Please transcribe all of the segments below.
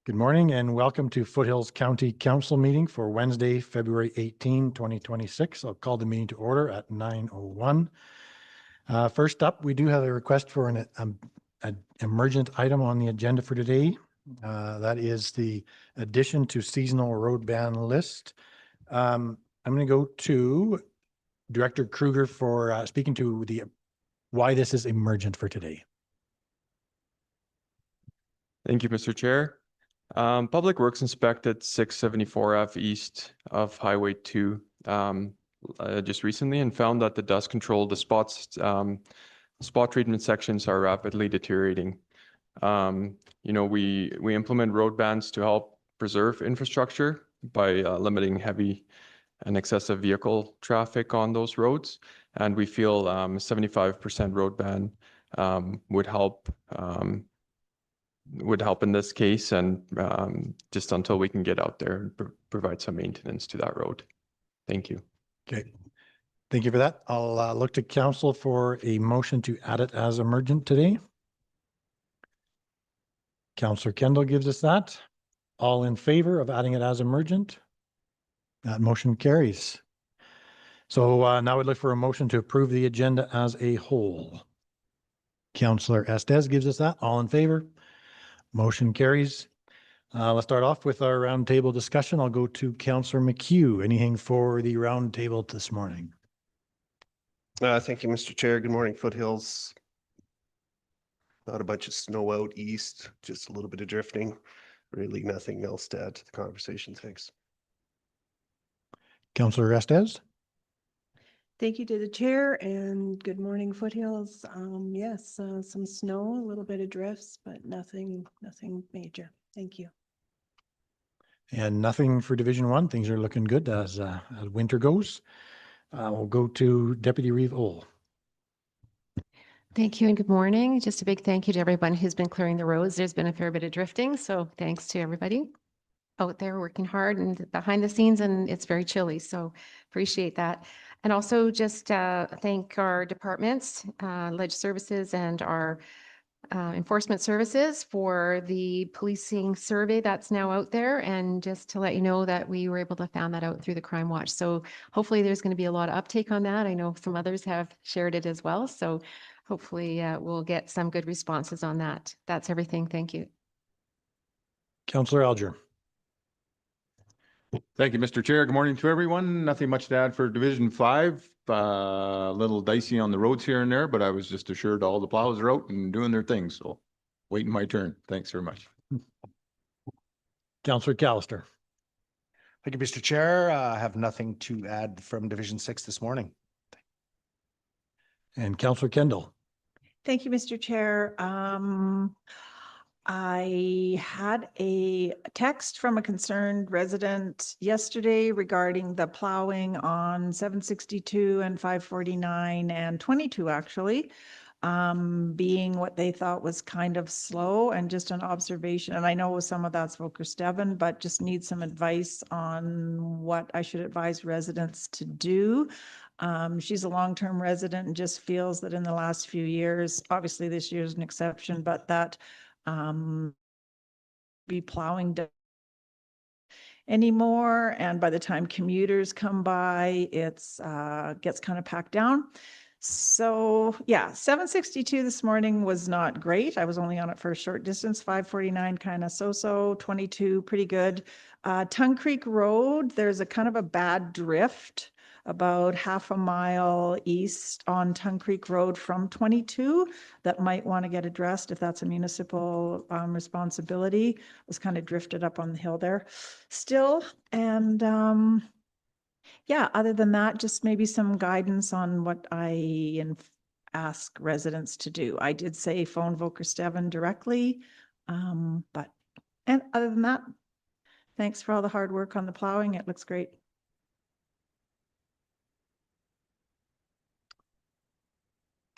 Good morning and welcome to Foothills County Council meeting for Wednesday, February 18, 2026. I'll call the meeting to order at 9:01. First up, we do have a request for an emergent item on the agenda for today. That is the addition to seasonal road ban list. I'm going to go to Director Kruger for speaking to why this is emergent for today. Thank you, Mr. Chair. Public Works inspected 674F east of Highway 2 just recently and found that the dust control, the spot treatment sections are rapidly deteriorating. We implement road bans to help preserve infrastructure by limiting heavy and excessive vehicle traffic on those roads. And we feel 75% road ban would help in this case, and just until we can get out there and provide some maintenance to that road. Thank you. Okay. Thank you for that. I'll look to council for a motion to add it as emergent today. Councillor Kendall gives us that. All in favor of adding it as emergent? That motion carries. So now we'd look for a motion to approve the agenda as a whole. Councillor Estes gives us that. All in favor? Motion carries. Let's start off with our roundtable discussion. I'll go to Councillor McHugh. Anything for the roundtable this morning? Thank you, Mr. Chair. Good morning, Foothills. Not a bunch of snow out east, just a little bit of drifting. Really nothing else to add to the conversation. Thanks. Councillor Estes. Thank you to the chair and good morning, Foothills. Yes, some snow, a little bit of drifts, but nothing major. Thank you. And nothing for Division 1. Things are looking good as winter goes. We'll go to Deputy Reeve Ohl. Thank you and good morning. Just a big thank you to everyone who's been clearing the roads. There's been a fair bit of drifting, so thanks to everybody out there working hard and behind the scenes, and it's very chilly, so appreciate that. And also just thank our departments, Ledge Services and our enforcement services for the policing survey that's now out there. And just to let you know that we were able to find that out through the Crime Watch. So hopefully there's going to be a lot of uptake on that. I know some others have shared it as well. So hopefully we'll get some good responses on that. That's everything. Thank you. Councillor Alger. Thank you, Mr. Chair. Good morning to everyone. Nothing much to add for Division 5. A little dicey on the roads here and there, but I was just assured all the plows are out and doing their thing. So waiting my turn. Thanks very much. Councillor Callister. Thank you, Mr. Chair. I have nothing to add from Division 6 this morning. And Councillor Kendall. Thank you, Mr. Chair. I had a text from a concerned resident yesterday regarding the plowing on 762 and 549 and 22 actually, being what they thought was kind of slow, and just an observation. And I know some of that's Volker-Steven, but just need some advice on what I should advise residents to do. She's a long-term resident and just feels that in the last few years, obviously this year is an exception, but that be plowing anymore, and by the time commuters come by, it's gets kind of packed down. So yeah, 762 this morning was not great. I was only on it for a short distance. 549 kind of so-so, 22 pretty good. Tongue Creek Road, there's a kind of a bad drift about half a mile east on Tongue Creek Road from 22 that might want to get addressed if that's a municipal responsibility. It was kind of drifted up on the hill there still. And yeah, other than that, just maybe some guidance on what I ask residents to do. I did say phone Volker-Steven directly, and other than that, thanks for all the hard work on the plowing. It looks great.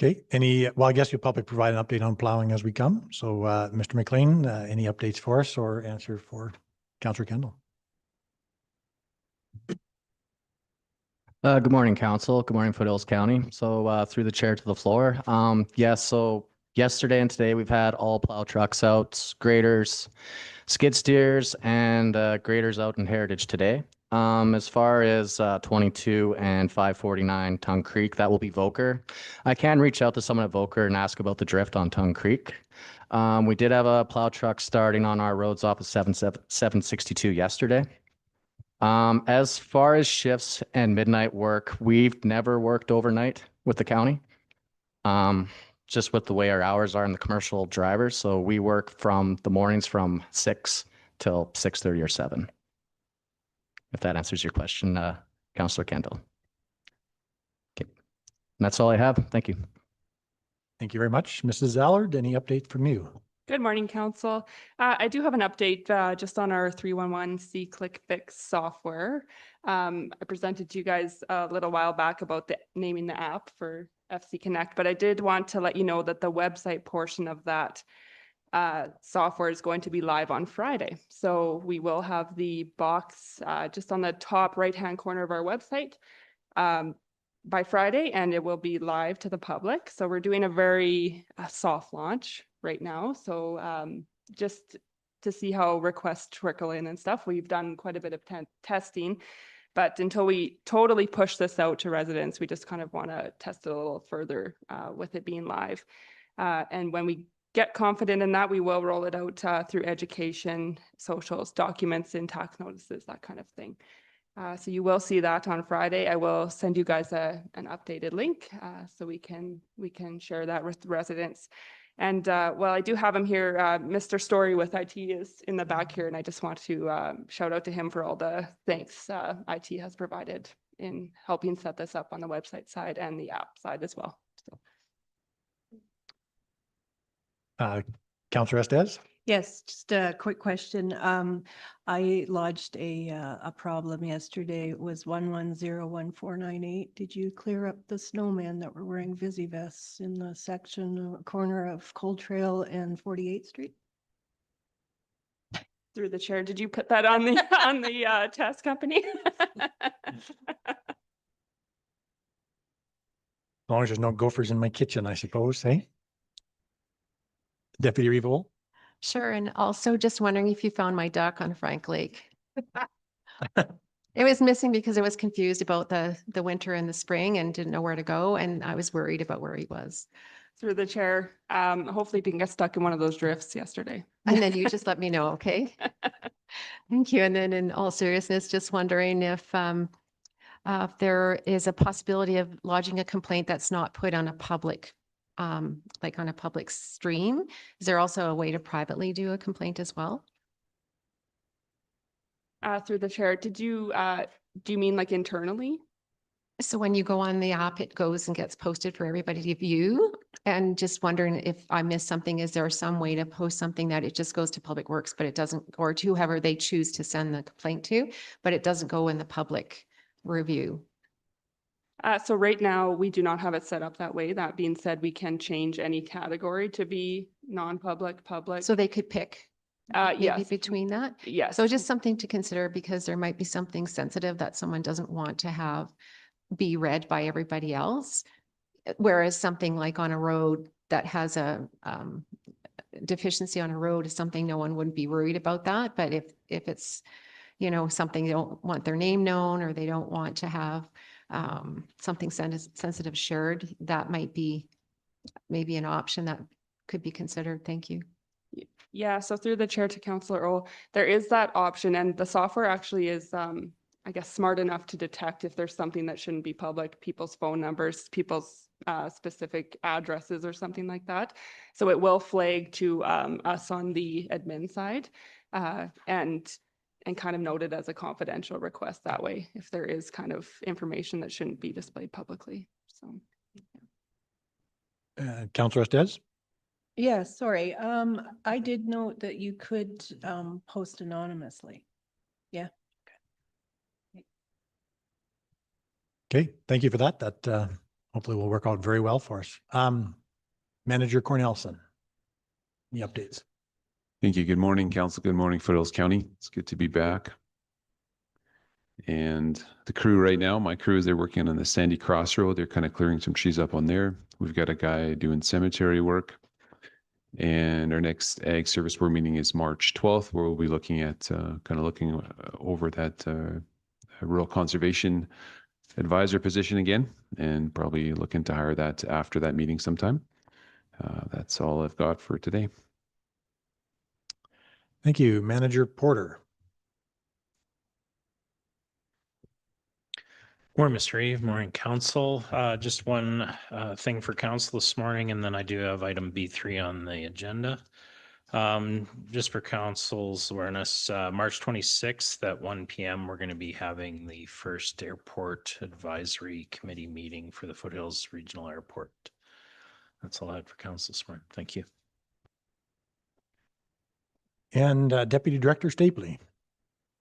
Okay, well, I guess you'll probably provide an update on plowing as we come. So Mr. McLean, any updates for us or answer for Councillor Kendall? Good morning, Council. Good morning, Foothills County. So through the chair to the floor. Yes, so yesterday and today we've had all plow trucks out, graders, skid steers and graders out in Heritage today. As far as 22 and 549 Tongue Creek, that will be Voker. I can reach out to someone at Voker and ask about the drift on Tongue Creek. We did have a plow truck starting on our roads off of 762 yesterday. As far as shifts and midnight work, we've never worked overnight with the county. Just with the way our hours are in the commercial drivers. So we work from the mornings from 6 till 6:30 or 7. If that answers your question, Councillor Kendall. Okay. And that's all I have. Thank you. Thank you very much. Mrs. Allard, any update from you? Good morning, Council. I do have an update just on our 311C Click Fix software. I presented to you guys a little while back about naming the app for FC Connect, but I did want to let you know that the website portion of that software is going to be live on Friday. So we will have the box just on the top right-hand corner of our website by Friday, and it will be live to the public. So we're doing a very soft launch right now. So just to see how requests trickle in and stuff, we've done quite a bit of testing, but until we totally push this out to residents, we just kind of want to test it a little further with it being live. And when we get confident in that, we will roll it out through education, socials, documents, and tax notices, that kind of thing. So you will see that on Friday. I will send you guys an updated link so we can share that with the residents. And well, I do have him here. Mr. Story with IT is in the back here, and I just want to shout out to him for all the thanks IT has provided in helping set this up on the website side and the app side as well. So. Councillor Estes? Yes, just a quick question. I lodged a problem yesterday. It was 1101498. Did you clear up the snowmen that were wearing Visi vests in the section corner of Cold Trail and 48th Street? Through the chair, did you put that on the on the test company? As long as there's no gophers in my kitchen, I suppose, hey? Deputy Revolt? Sure. And also just wondering if you found my duck on Frank Lake. It was missing because I was confused about the winter and the spring and didn't know where to go. And I was worried about where he was. Through the chair. Hopefully he didn't get stuck in one of those drifts yesterday. And then you just let me know, okay? Thank you. And then in all seriousness, just wondering if there is a possibility of lodging a complaint that's not put on a public, like on a public stream. Is there also a way to privately do a complaint as well? Through the chair, do you mean like internally? So when you go on the app, it goes and gets posted for everybody to view. And just wondering if I missed something, is there some way to post something that it just goes to Public Works, but it doesn't, or to whoever they choose to send the complaint to, but it doesn't go in the public review? So right now, we do not have it set up that way. That being said, we can change any category to be non-public, public. So they could pick maybe yes. between that? Yes. So just something to consider, because there might be something sensitive that someone doesn't want to have be read by everybody else. Whereas something like on a road that has a deficiency on a road is something no one wouldn't be worried about that. But if it's, you know, something they don't want their name known, or they don't want to have something sensitive shared, that might be maybe an option that could be considered. Thank you. Yeah, so through the chair to Councillor O, there is that option, and the software actually is, I guess, smart enough to detect if there's something that shouldn't be public, people's phone numbers, people's specific addresses or something like that. So it will flag to us on the admin side and kind of note it as a confidential request that way, if there is kind of information that shouldn't be displayed publicly. So. Councillor Estes? Yeah, sorry. I did note that you could post anonymously. Yeah. Okay, thank you for that. That hopefully will work out very well for us. Manager Cornelison, any updates? Thank you. Good morning, Council. Good morning, Foothills County. It's good to be back. And the crew right now, my crew, they're working on the Sandy Cross Road. They're kind of clearing some trees up on there. We've got a guy doing cemetery work. And our next Ag Service Board meeting is March 12th, where we'll be looking at kind of looking over that rural conservation advisor position again, and probably looking to hire that after that meeting sometime. That's all I've got for today. Thank you, Manager Porter. Morning, Mr. Eve. Morning, Council. Just one thing for Council this morning, and then I do have item B3 on the agenda. Just for Council's awareness, March 26th at 1 p.m., we're going to be having the first Airport Advisory Committee meeting for the Foothills Regional Airport. That's all I had for Council this morning. Thank you. And Deputy Director Stapley.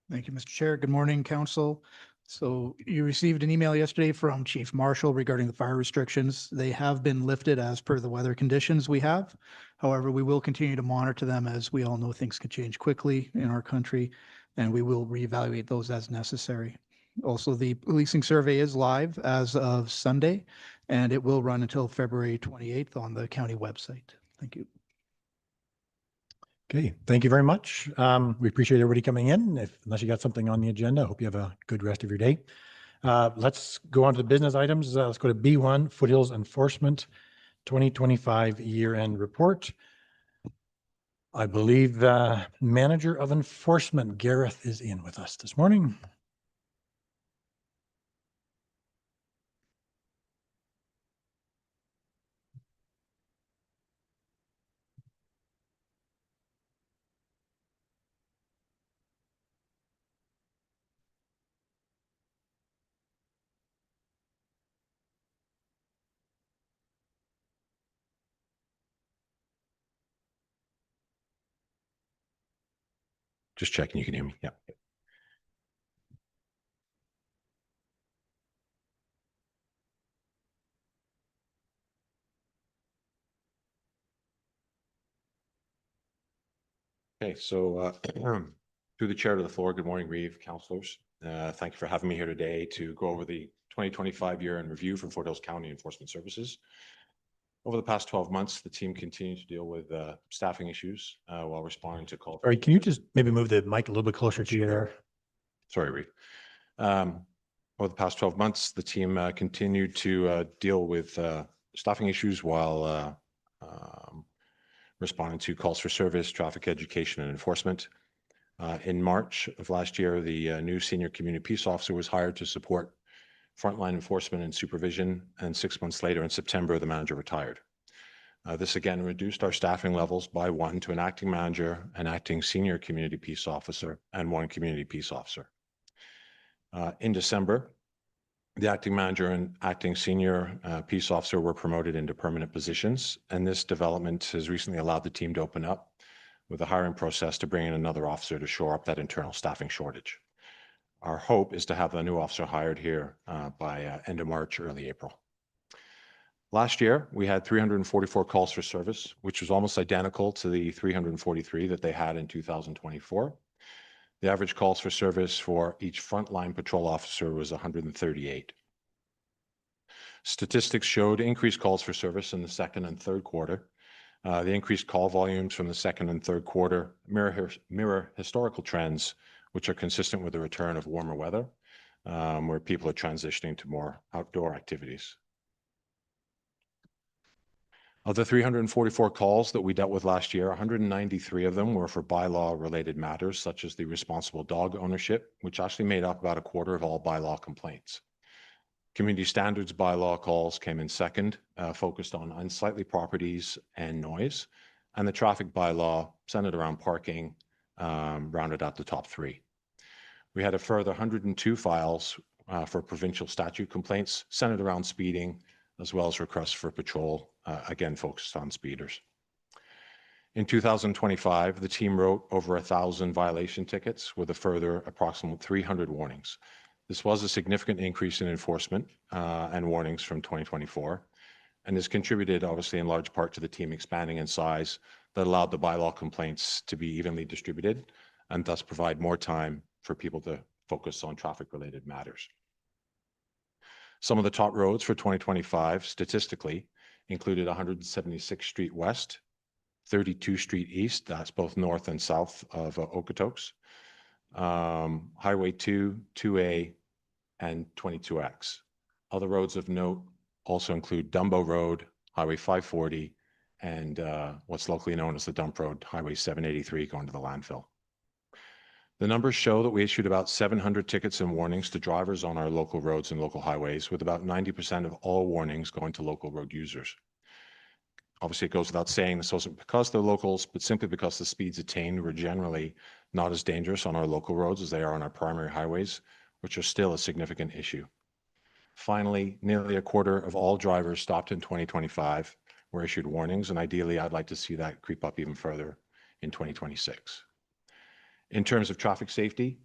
Thank you, Mr. Chair. Good morning, Council. So you received an email yesterday from Chief Marshall regarding the fire restrictions. They have been lifted as per the weather conditions we have. However, we will continue to monitor them, as we all know things can change quickly in our country, and we will reevaluate those as necessary. Also, the policing survey is live as of Sunday, and it will run until February 28th on the county website. Thank you. Okay, thank you very much. We appreciate everybody coming in. Unless you got something on the agenda, I hope you have a good rest of your day. Let's go on to the business items. Let's go to B1, Foothills Enforcement 2025 Year-End Report. I believe the Manager of Enforcement, Gareth, is in with us this morning. Just checking you can hear me. Yeah. Okay, so through the chair to the floor, good morning, Reeve, councillors. Thank you for having me here today to go over the 2025 year in review for Foothills County Enforcement Services. Over the past 12 months, the team continued to deal with staffing issues while responding to calls. Sorry, can you just maybe move the mic a little bit closer to you there? Sorry, Reeve. Over the past 12 months, the team continued to deal with staffing issues while responding to calls for service, traffic education, and enforcement. In March of last year, the new senior community peace officer was hired to support frontline enforcement and supervision, and 6 months later in September, the manager retired. This again reduced our staffing levels by one to an acting manager, an acting senior community peace officer, and one community peace officer. In December, the acting manager and acting senior peace officer were promoted into permanent positions, and this development has recently allowed the team to open up with a hiring process to bring in another officer to shore up that internal staffing shortage. Our hope is to have the new officer hired here by end of March, early April. Last year, we had 344 calls for service, which was almost identical to the 343 that they had in 2024. The average calls for service for each frontline patrol officer was 138. Statistics showed increased calls for service in the second and third quarter. The increased call volumes from the second and third quarter mirror historical trends, which are consistent with the return of warmer weather, where people are transitioning to more outdoor activities. Of the 344 calls that we dealt with last year, 193 of them were for bylaw-related matters, such as the responsible dog ownership, which actually made up about a quarter of all bylaw complaints. Community standards bylaw calls came in second, focused on unsightly properties and noise, and the traffic bylaw, centered around parking, rounded out the top three. We had a further 102 files for provincial statute complaints, centered around speeding, as well as requests for patrol, again focused on speeders. In 2025, the team wrote over 1,000 violation tickets with a further approximate 300 warnings. This was a significant increase in enforcement and warnings from 2024, and has contributed obviously in large part to the team expanding in size that allowed the bylaw complaints to be evenly distributed and thus provide more time for people to focus on traffic-related matters. Some of the top roads for 2025 statistically included 176th Street West, 32 Street East, that's both north and south of Okotoks, Highway 2, 2A, and 22X. Other roads of note also include Dumbo Road, Highway 540, and what's locally known as the Dump Road, Highway 783 going to the landfill. The numbers show that we issued about 700 tickets and warnings to drivers on our local roads and local highways, with about 90% of all warnings going to local road users. Obviously, it goes without saying this wasn't because they're locals, but simply because the speeds attained were generally not as dangerous on our local roads as they are on our primary highways, which are still a significant issue. Finally, nearly a quarter of all drivers stopped in 2025 were issued warnings, and ideally, I'd like to see that creep up even further in 2026. In terms of traffic safety,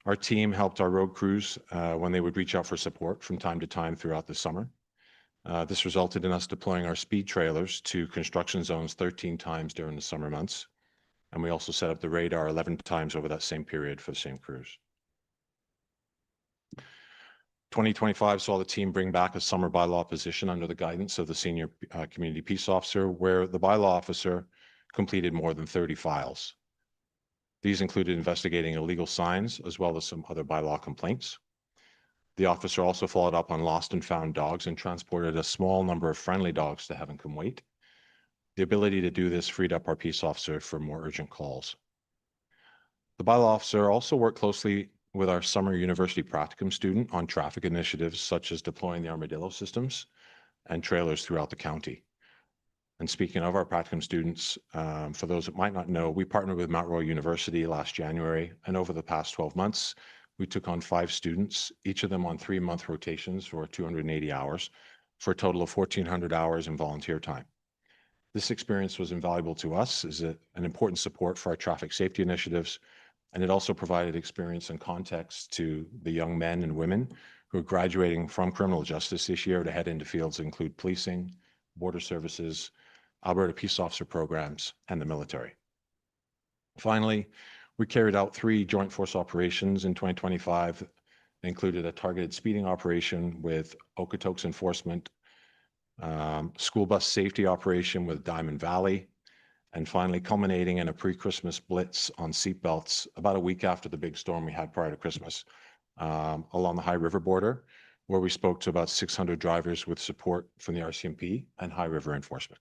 our team helped our road crews when they would reach out for support from time to time throughout the summer. This resulted in us deploying our speed trailers to construction zones 13 times during the summer months. And we also set up the radar 11 times over that same period for the same crews. 2025 saw the team bring back a summer bylaw position under the guidance of the senior community peace officer, where the bylaw officer completed more than 30 files. These included investigating illegal signs as well as some other bylaw complaints. The officer also followed up on lost and found dogs and transported a small number of friendly dogs to Have and Come Wait. The ability to do this freed up our peace officer for more urgent calls. The bylaw officer also worked closely with our summer university practicum student on traffic initiatives such as deploying the armadillo systems and trailers throughout the county. And speaking of our practicum students, for those that might not know, we partnered with Mount Royal University last January, and over the past 12 months, we took on 5 students, each of them on 3-month rotations for 280 hours, for a total of 1,400 hours in volunteer time. This experience was invaluable to us as an important support for our traffic safety initiatives, and it also provided experience and context to the young men and women who are graduating from criminal justice this year to head into fields that include policing, border services, Alberta Peace Officer programs, and the military. Finally, we carried out 3 joint force operations in 2025. They included a targeted speeding operation with Okotoks Enforcement, school bus safety operation with Diamond Valley, and finally culminating in a pre-Christmas blitz on seatbelts about a week after the big storm we had prior to Christmas along the High River border, where we spoke to about 600 drivers with support from the RCMP and High River Enforcement.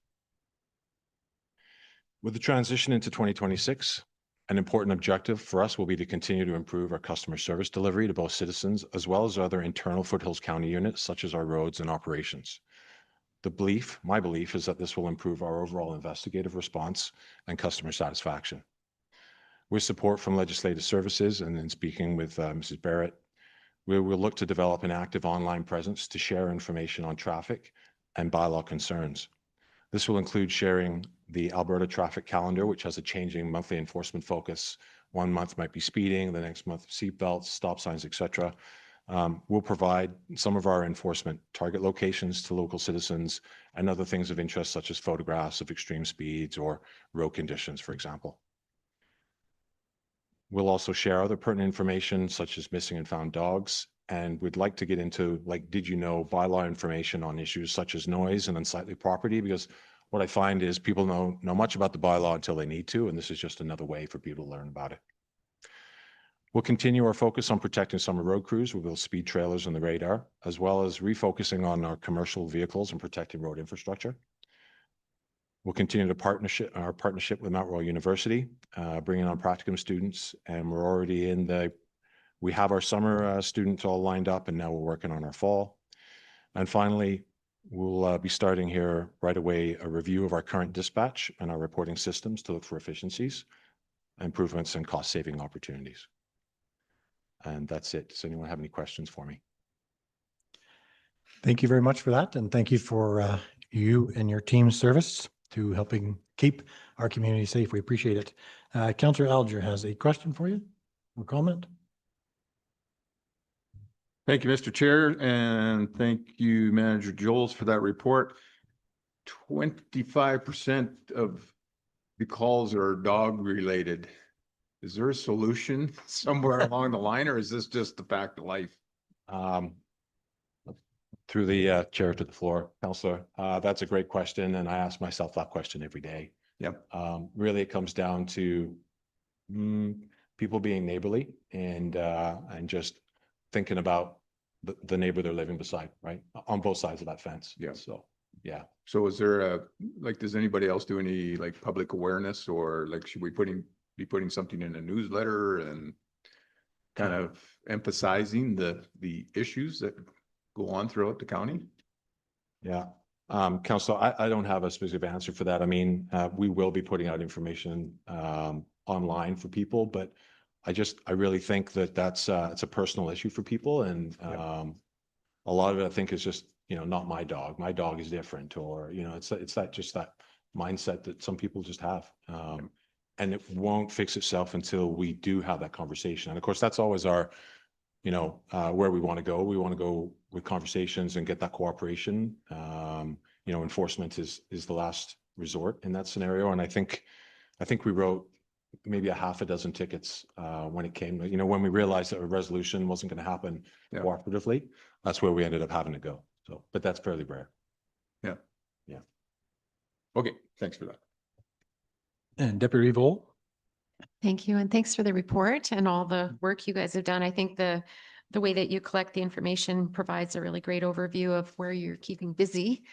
With the transition into 2026, an important objective for us will be to continue to improve our customer service delivery to both citizens as well as other internal Foothills County units, such as our roads and operations. My belief is that this will improve our overall investigative response and customer satisfaction. With support from legislative services and in speaking with Mrs. Barrett, we will look to develop an active online presence to share information on traffic and bylaw concerns. This will include sharing the Alberta traffic calendar, which has a changing monthly enforcement focus. One month might be speeding, the next month seatbelts, stop signs, etc. We'll provide some of our enforcement target locations to local citizens and other things of interest, such as photographs of extreme speeds or road conditions, for example. We'll also share other pertinent information, such as missing and found dogs. And we'd like to get into, like, did you know, bylaw information on issues such as noise and unsightly property, because what I find is people know much about the bylaw until they need to, and this is just another way for people to learn about it. We'll continue our focus on protecting summer road crews with those speed trailers and the radar, as well as refocusing on our commercial vehicles and protecting road infrastructure. We'll continue our partnership with Mount Royal University, bringing on practicum students, and we're already we have our summer students all lined up, and now we're working on our fall. And finally, we'll be starting here right away a review of our current dispatch and our reporting systems to look for efficiencies, improvements, and cost-saving opportunities. And that's it. Does anyone have any questions for me? Thank you very much for that. And thank you for you and your team's service to helping keep our community safe. We appreciate it. Councillor Alger has a question for you or comment. Thank you, Mr. Chair, and thank you, Manager Joels, for that report. 25% of the calls are dog related. Is there a solution somewhere along the line, or is this just the fact of life? Through the chair to the floor, Councillor, that's a great question, and I ask myself that question every day. Yep. Really, it comes down to people being neighborly and just thinking about the neighbor they're living beside, right? On both sides of that fence. Yeah. So, yeah. So is there does anybody else do any like public awareness, or like should we be putting something in a newsletter and kind of emphasizing the issues that go on throughout the county? Yeah. Council, I don't have a specific answer for that. I mean, we will be putting out information online for people, but I really think that it's a personal issue for people. And a lot of it, I think, is just, not my dog. My dog is different, or, it's that mindset that some people just have. And it won't fix itself until we do have that conversation. And of course, that's always our, where we want to go. We want to go with conversations and get that cooperation. Enforcement is the last resort in that scenario. And I think we wrote maybe a half a dozen tickets when it came, when we realized that a resolution wasn't going to happen cooperatively. That's where we ended up having to go. So, but that's fairly rare. Yeah. Yeah. Okay, thanks for that. And Deputy Vole? Thank you. And thanks for the report and all the work you guys have done. I think the way that you collect the information provides a really great overview of where you're keeping busy.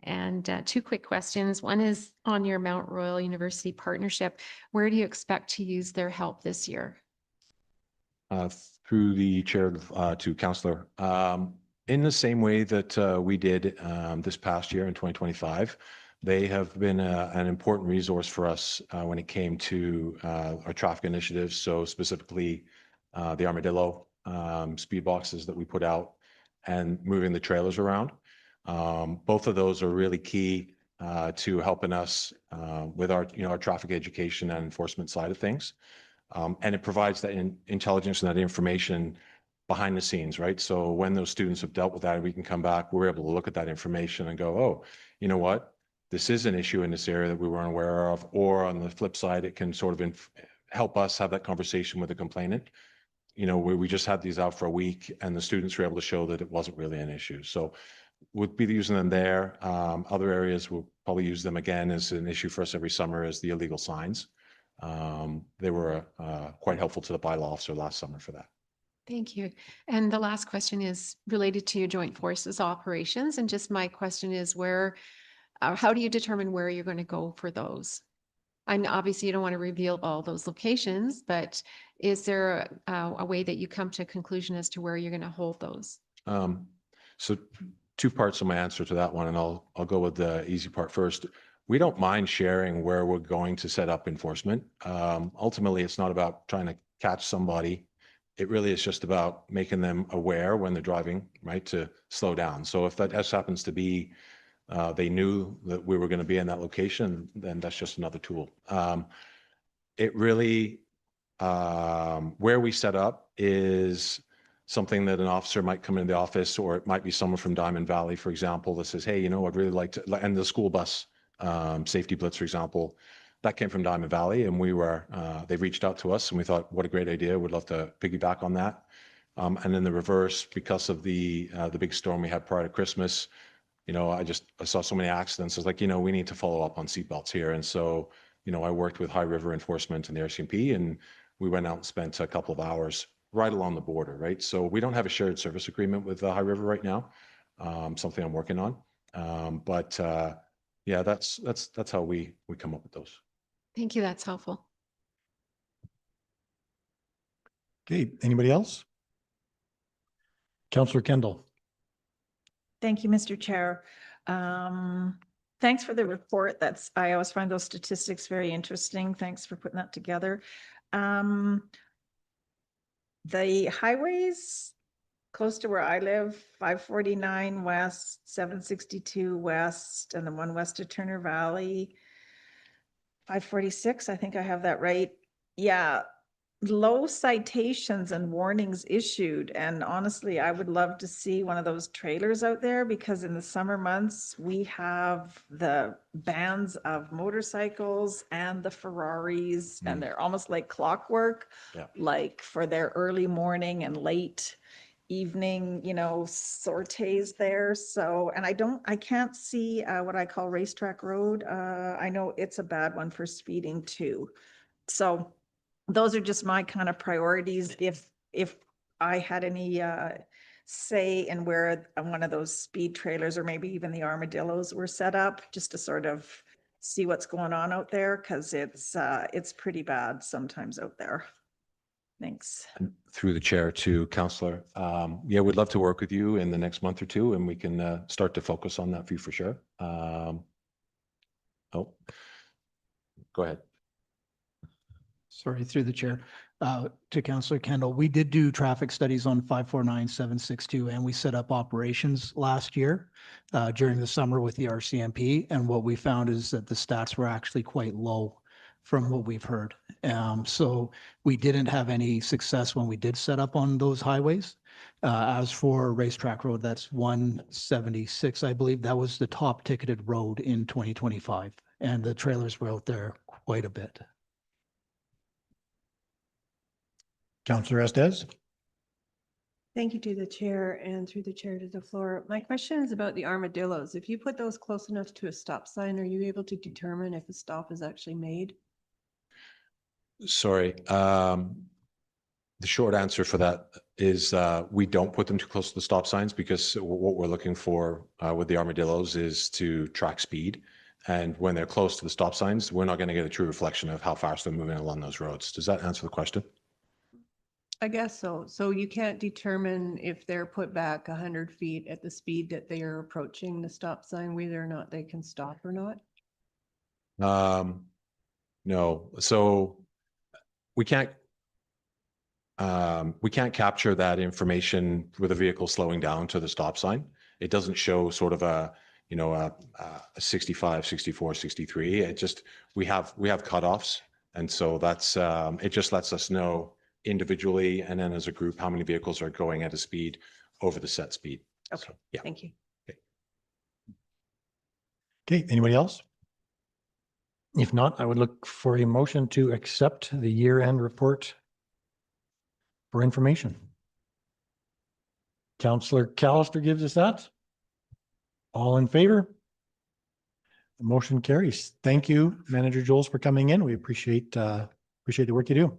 And two quick questions. One is on your Mount Royal University partnership. Where do you expect to use their help this year? Through the chair to Councillor, in the same way that we did this past year in 2025, they have been an important resource for us when it came to our traffic initiatives. So specifically the Armadillo speed boxes that we put out and moving the trailers around. Both of those are really key to helping us with our traffic education and enforcement side of things. And it provides that intelligence and that information behind the scenes, right? So when those students have dealt with that, we can come back, we're able to look at that information and go, oh, you know what? This is an issue in this area that we weren't aware of. Or on the flip side, it can sort of help us have that conversation with the complainant. We just had these out for a week and the students were able to show that it wasn't really an issue. So we'll be using them there. Other areas we'll probably use them again as an issue for us every summer is the illegal signs. They were quite helpful to the bylaw officer last summer for that. Thank you. And the last question is related to your joint forces operations. And just my question is how do you determine where you're going to go for those? And obviously you don't want to reveal all those locations, but is there a way that you come to a conclusion as to where you're going to hold those? So two parts of my answer to that one, and I'll go with the easy part first. We don't mind sharing where we're going to set up enforcement. Ultimately, it's not about trying to catch somebody. It really is just about making them aware when they're driving, right, to slow down. So if that just happens to be they knew that we were going to be in that location, then that's just another tool. It really, where we set up is something that an officer might come into the office, or it might be someone from Diamond Valley, for example, that says, hey, I'd really like to, and the school bus safety blitz, for example, that came from Diamond Valley, and they reached out to us and we thought, what a great idea. We'd love to piggyback on that. And in the reverse, because of the big storm we had prior to Christmas, I saw so many accidents. I was like, we need to follow up on seatbelts here. And so, I worked with High River Enforcement and the RCMP, and we went out and spent a couple of hours right along the border, right? So we don't have a shared service agreement with High River right now, something I'm working on. But yeah, that's how we come up with those. Thank you. That's helpful. Okay, anybody else? Councillor Kendall. Thank you, Mr. Chair. Thanks for the report. I always find those statistics very interesting. Thanks for putting that together. The highways close to where I live, 549 west, 762 west, and the one west of Turner Valley, 546, I think I have that right. Yeah, low citations and warnings issued. And honestly, I would love to see one of those trailers out there, because in the summer months, we have the bands of motorcycles and the Ferraris, and they're almost like clockwork, Yeah. like for their early morning and late evening, sorties there. So, and I can't see what I call Racetrack Road. I know it's a bad one for speeding too. So those are just my kind of priorities. If I had any say in where one of those speed trailers or maybe even the armadillos were set up, just to sort of see what's going on out there, because it's pretty bad sometimes out there. Thanks. And through the chair to Councillor, yeah, we'd love to work with you in the next month or two, and we can start to focus on that for you for sure. Oh, go ahead. Sorry, through the chair. To Councillor Kendall, we did do traffic studies on 549, 762, and we set up operations last year during the summer with the RCMP. And what we found is that the stats were actually quite low from what we've heard. So we didn't have any success when we did set up on those highways. As for Racetrack Road, that's 176, I believe. That was the top ticketed road in 2025. And the trailers were out there quite a bit. Councillor Estes? Thank you to the chair and through the chair to the floor. My question is about the armadillos. If you put those close enough to a stop sign, are you able to determine if a stop is actually made? Sorry. The short answer for that is we don't put them too close to the stop signs, because what we're looking for with the armadillos is to track speed. And when they're close to the stop signs, we're not going to get a true reflection of how fast they're moving along those roads. Does that answer the question? I guess so. So you can't determine if they're put back 100 feet at the speed that they are approaching the stop sign, whether or not they can stop or not? No. So we can't capture that information with a vehicle slowing down to the stop sign. It doesn't show sort of a 65, 64, 63. It just, we have cutoffs. And so that's, it just lets us know individually and then as a group how many vehicles are going at a speed over the set speed. Okay, So, yeah. thank you. Okay, anybody else? If not, I would look for a motion to accept the year-end report for information. Councillor Callister gives us that. All in favor? The motion carries. Thank you, Manager Jules, for coming in. We appreciate the work you do.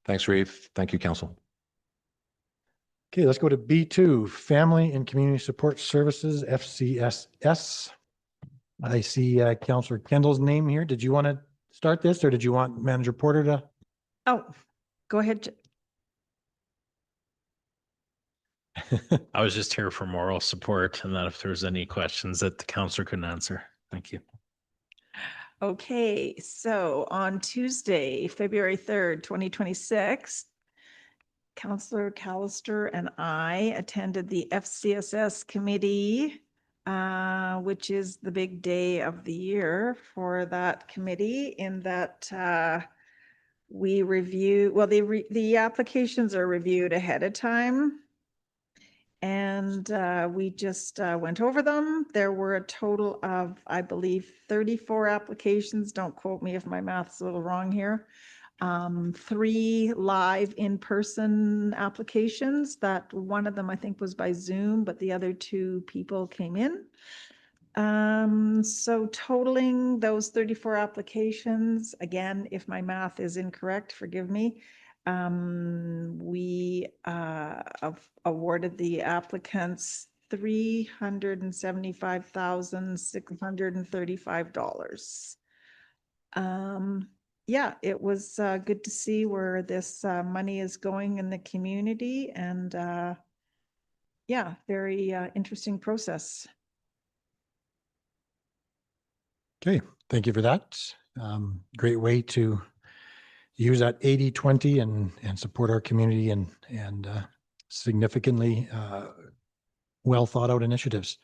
Thanks, Reeve. Thank you, Council. Okay, let's go to B2, Family and Community Support Services, FCSS. I see Councillor Kendall's name here. Did you want to start this or did you want Manager Porter to? Oh, go ahead. I was just here for moral support and that if there's any questions that the councillor couldn't answer. Thank you. Okay, so on Tuesday, February 3rd, 2026, Councillor Callister and I attended the FCSS committee, which is the big day of the year for that committee, in that we review, well, the applications are reviewed ahead of time. And we just went over them. There were a total of, I believe, 34 applications. Don't quote me if my math's a little wrong here. 3 live in-person applications. That one of them, I think, was by Zoom, but the other 2 people came in. So totaling those 34 applications, again, if my math is incorrect, forgive me. We awarded the applicants $375,635. Yeah, it was good to see where this money is going in the community, and yeah, very interesting process. Okay, thank you for that. Great way to use that 80-20 and support our community and significantly well thought out initiatives.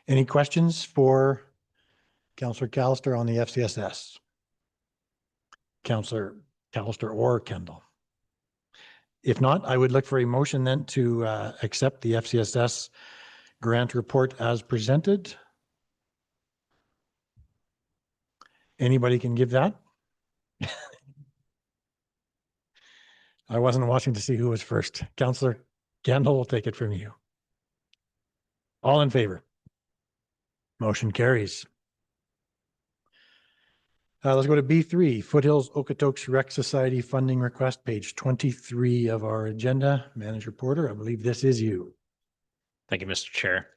Any questions for Councillor Callister on the FCSS? Councillor Callister or Kendall? If not, I would look for a motion then to accept the FCSS grant report as presented. Anybody can give that? I wasn't watching to see who was first. Councillor Kendall will take it from you. All in favor? Motion carries. Let's go to B3, Foothills Okotoks Rec Society funding request, page 23 of our agenda. Manager Porter, I believe this is you. Thank you, Mr. Chair.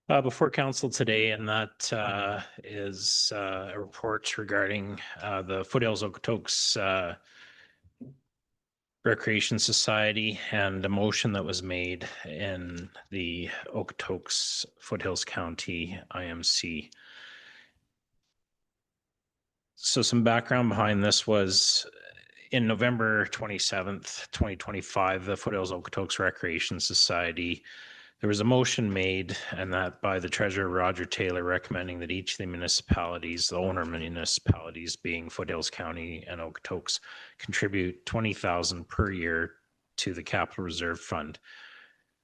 Before council today, and that is a report regarding the Foothills Okotoks Recreation Society and a motion that was made in the Okotoks Foothills County IMC. So some background behind this was in November 27th, 2025, the Foothills Okotoks Recreation Society, there was a motion made, and that by the Treasurer Roger Taylor, recommending that each of the municipalities, the owner municipalities being Foothills County and Okotoks, contribute $20,000 per year to the Capital Reserve Fund.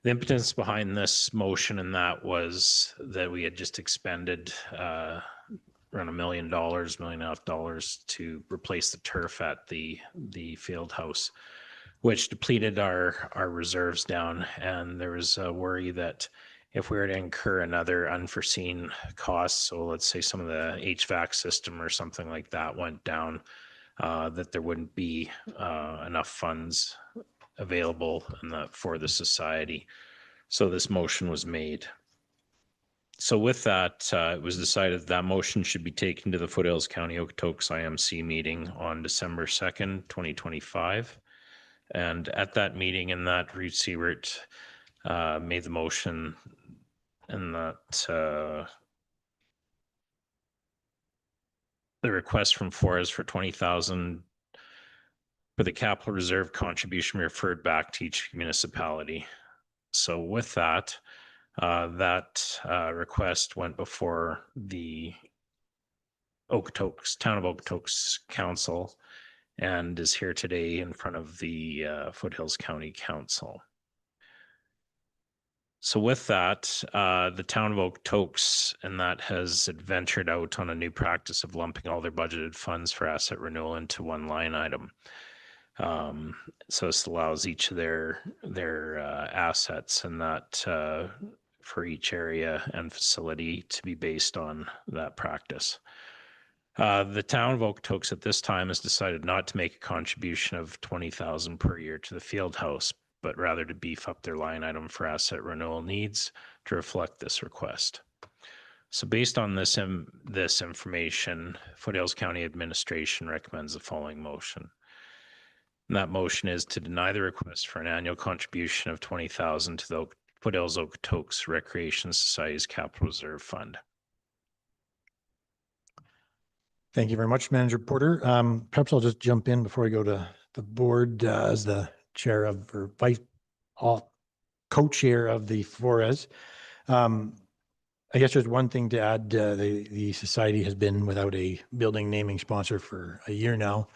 The impetus behind this motion and that was that we had just expended around $1 million, $1.5 million to replace the turf at the field house, which depleted our reserves down. And there was a worry that if we were to incur another unforeseen cost, so let's say some of the HVAC system or something like that went down, that there wouldn't be enough funds available for the society. So this motion was made. So with that, it was decided that motion should be taken to the Foothills County Okotoks IMC meeting on December 2nd, 2025. And at that meeting, in that Reed Siebert made the motion, and that the request from Forest for $20,000 for the capital reserve contribution referred back to each municipality. So with that, request went before the Okotoks, Town of Okotoks Council, and is here today in front of the Foothills County Council. So with that, the Town of Okotoks, and that has ventured out on a new practice of lumping all their budgeted funds for asset renewal into one line item. So this allows each of their assets and that for each area and facility to be based on that practice. The Town of Okotoks at this time has decided not to make a contribution of $20,000 per year to the field house, but rather to beef up their line item for asset renewal needs to reflect this request. So based on this information, Foothills County Administration recommends the following motion. And that motion is to deny the request for an annual contribution of $20,000 to the Foothills Okotoks Recreation Society's Capital Reserve Fund. Thank you very much, Manager Porter. Perhaps I'll just jump in before we go to the board as the chair of, or co-chair of the FORES. I guess there's one thing to add. The society has been without a building naming sponsor for a year now.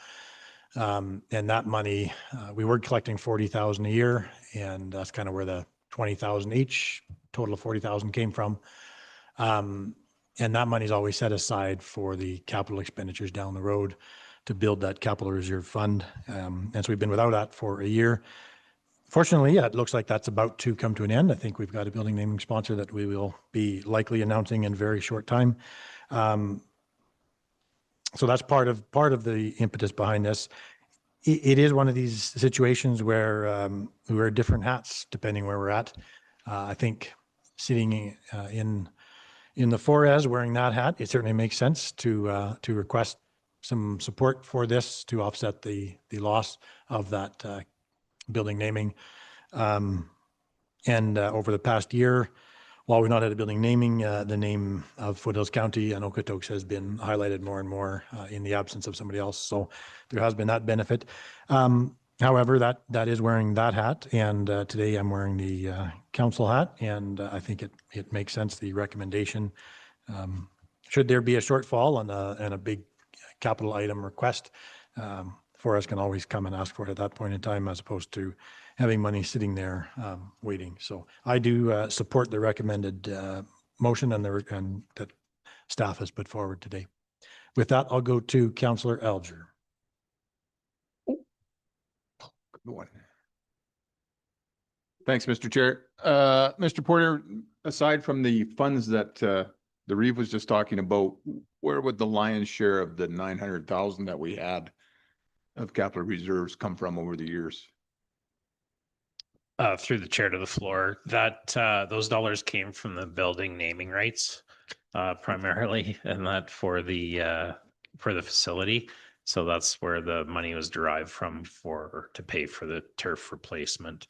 And that money, we were collecting 40,000 a year, and that's kind of where the 20,000 each, total of 40,000 came from. And that money is always set aside for the capital expenditures down the road to build that capital reserve fund. And so we've been without that for a year. Fortunately, yeah, it looks like that's about to come to an end. I think we've got a building naming sponsor that we will be likely announcing in a very short time. So that's part of the impetus behind this. It is one of these situations where we wear different hats depending where we're at. I think sitting in the FORES wearing that hat, it certainly makes sense to request some support for this to offset the loss of that building naming. And over the past year, while we've not had a building naming, the name of Foothills County and Okotoks has been highlighted more and more in the absence of somebody else. So there has been that benefit. However, that is wearing that hat, and today I'm wearing the council hat, and I think it makes sense, the recommendation. Should there be a shortfall and a big capital item request, FORES can always come and ask for it at that point in time, as opposed to having money sitting there waiting. So I do support the recommended motion and that staff has put forward today. With that, I'll go to Councillor Alger. Good one. Thanks, Mr. Chair. Mr. Porter, aside from the funds that the Reeve was just talking about, where would the lion's share of the 900,000 that we had of capital reserves come from over the years? Through the chair to the floor, that those dollars came from the building naming rights primarily, and that for the facility. So that's where the money was derived from to pay for the turf replacement.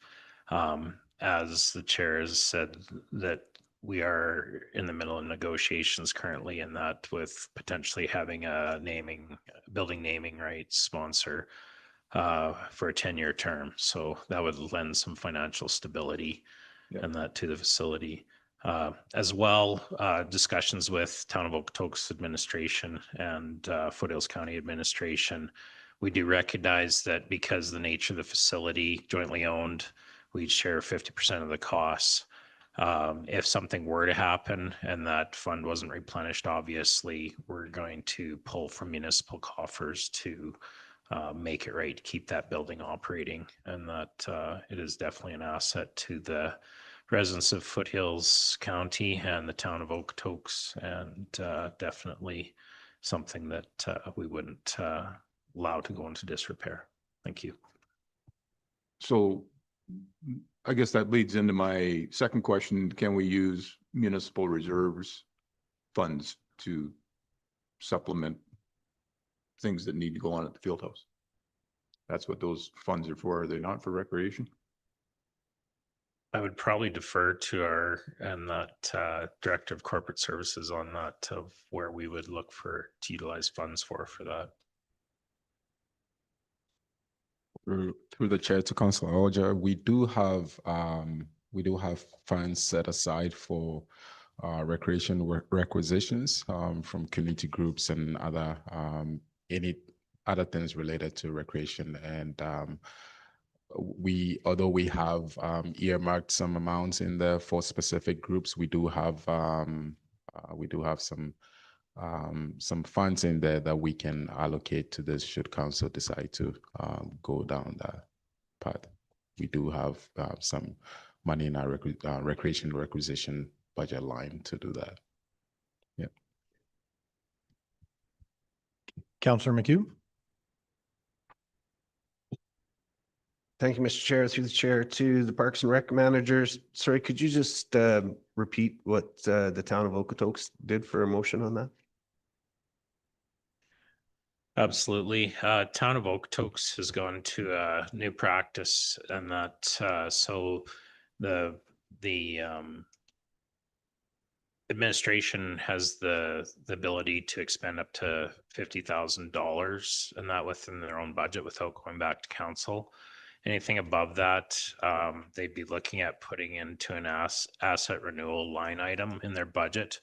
As the chair has said, that we are in the middle of negotiations currently in that with potentially having a building naming rights sponsor for a 10-year term. So that would lend some financial stability and that to the facility. As well, discussions with Town of Okotoks administration and Foothills County administration. We do recognize that because the nature of the facility jointly owned, we'd share 50% of the costs. If something were to happen and that fund wasn't replenished, obviously, we're going to pull from municipal coffers to make it right to keep that building operating, and that it is definitely an asset to the residents of Foothills County and the town of Okotoks, and definitely something that we wouldn't allow to go into disrepair. Thank you. So I guess that leads into my second question. Can we use municipal reserves funds to supplement things that need to go on at the field house? That's what those funds are for. Are they not for recreation? I would probably defer to our Director of Corporate Services on that, of where we would look to utilize funds for that. Through the chair to Councillor Alger, we do have funds set aside for recreation requisitions from community groups and other any other things related to recreation. And although we have earmarked some amounts in there for specific groups, we do have some funds in there that we can allocate to this should council decide to go down that path. We do have some money in our recreation requisition budget line to do that. Yeah. Councillor McHugh. Thank you, Mr. Chair. Through the chair to the Parks and Rec managers. Sorry, could you just repeat what the town of Okotoks did for a motion on that? Absolutely. Town of Okotoks has gone to a new practice, and that so the administration has the ability to expend up to $50,000, and that within their own budget without going back to council. Anything above that, they'd be looking at putting into an asset renewal line item in their budget.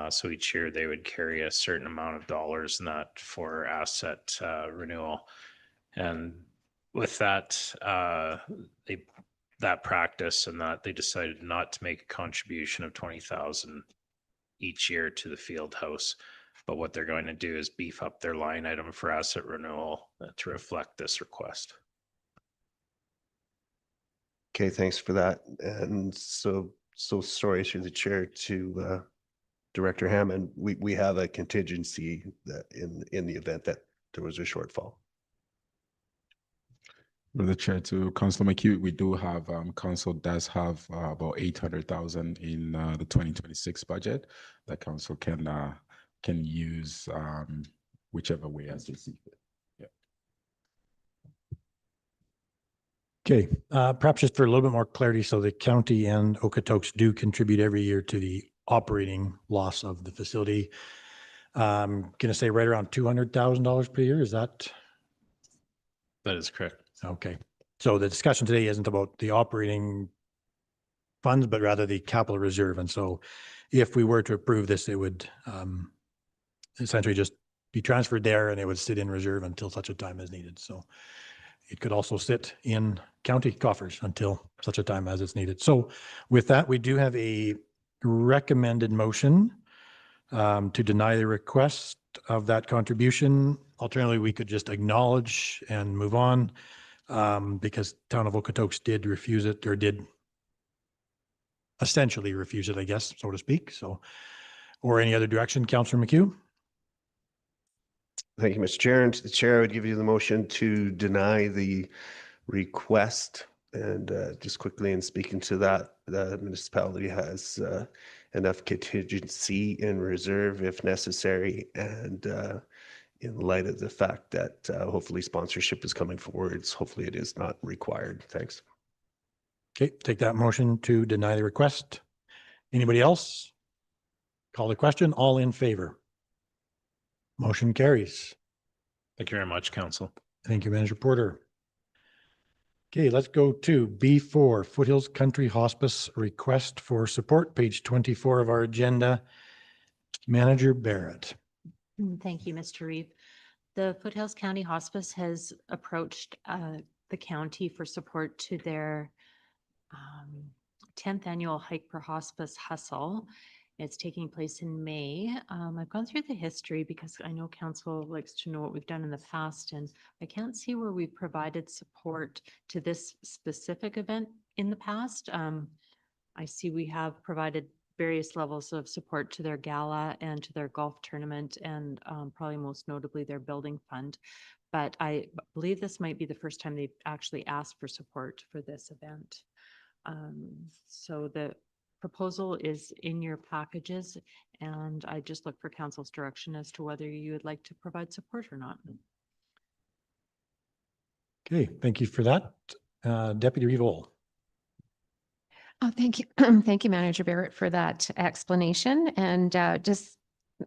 So each year they would carry a certain amount of dollars in that for asset renewal. And with that, that practice and that they decided not to make a contribution of $20,000 each year to the field house. But what they're going to do is beef up their line item for asset renewal to reflect this request. Okay, thanks for that. And so sorry through the chair to Director Hammond, we have a contingency that in the event that there was a shortfall. With the chair to Councillor McHugh, we do have council does have about 800,000 in the 2026 budget that council can use whichever way as they see fit. Okay, perhaps just for a little bit more clarity, so the county and Okotoks do contribute every year to the operating loss of the facility. Going to say right around $200,000 per year. Is that? That is correct. Okay. So the discussion today isn't about the operating funds, but rather the capital reserve. And so if we were to approve this, it would essentially just be transferred there and it would sit in reserve until such a time as needed. So it could also sit in county coffers until such a time as it's needed. So with that, we do have a recommended motion to deny the request of that contribution. Alternatively, we could just acknowledge and move on because Town of Okotoks did refuse it or did essentially refuse it, I guess, so to speak. So, or any other direction, Councillor McHugh? Thank you, Mr. Chair. And to the chair, I would give you the motion to deny the request. And just quickly in speaking to that, the municipality has enough contingency in reserve if necessary. And in light of the fact that hopefully sponsorship is coming forwards, hopefully it is not required. Thanks. Okay, take that motion to deny the request. Anybody else? Call the question. All in favor? Motion carries. Thank you very much, Council. Thank you, Manager Porter. Okay, let's go to B4, Foothills Country Hospice request for support, page 24 of our agenda. Manager Barrett. Thank you, Mr. Reeve. The Foothills County Hospice has approached the county for support to their 10th annual Hike for Hospice Hustle. It's taking place in May. I've gone through the history because I know council likes to know what we've done in the past, and I can't see where we've provided support to this specific event in the past. I see we have provided various levels of support to their gala and to their golf tournament, and probably most notably their building fund. But I believe this might be the first time they've actually asked for support for this event. So the proposal is in your packages, and I just look for council's direction as to whether you would like to provide support or not. Okay, thank you for that. Deputy Revol. Oh, thank you. Thank you, Manager Barrett, for that explanation. And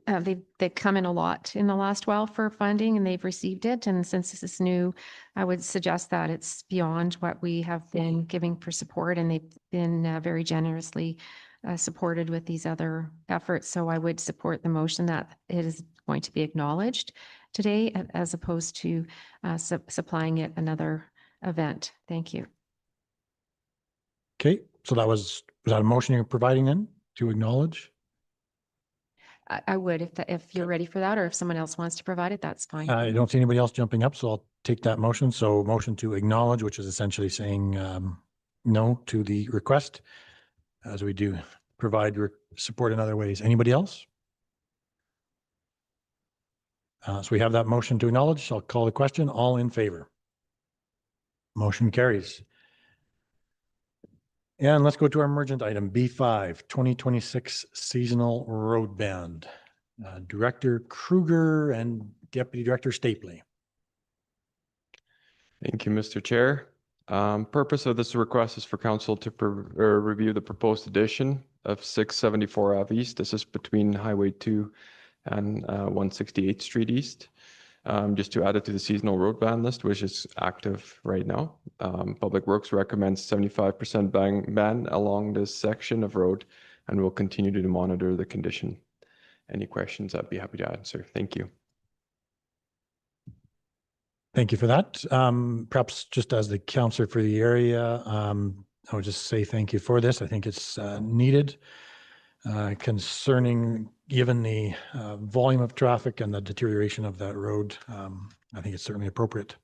they've come in a lot in the last while for funding, and they've received it. And since this is new, I would suggest that it's beyond what we have been giving for support, and they've been very generously supported with these other efforts. So I would support the motion that it is going to be acknowledged today, as opposed to supplying it another event. Thank you. Okay, so was that a motion you're providing then to acknowledge? I would, if you're ready for that, or if someone else wants to provide it, that's fine. I don't see anybody else jumping up, so I'll take that motion. So motion to acknowledge, which is essentially saying no to the request, as we do provide support in other ways. Anybody else? So we have that motion to acknowledge. I'll call the question. All in favor? Motion carries. And let's go to our emergent item, B5, 2026 Seasonal Road Band. Director Kruger and Deputy Director Stapley. Thank you, Mr. Chair. Purpose of this request is for council to review the proposed addition of 674 Ave East. This is between Highway 2 and 168th Street East. Just to add it to the seasonal road ban list, which is active right now. Public Works recommends 75% ban along this section of road and will continue to monitor the condition. Any questions, I'd be happy to answer. Thank you. Thank you for that. Perhaps just as the counselor for the area, I would just say thank you for this. I think it's needed. Concerning, given the volume of traffic and the deterioration of that road, I think it's certainly appropriate.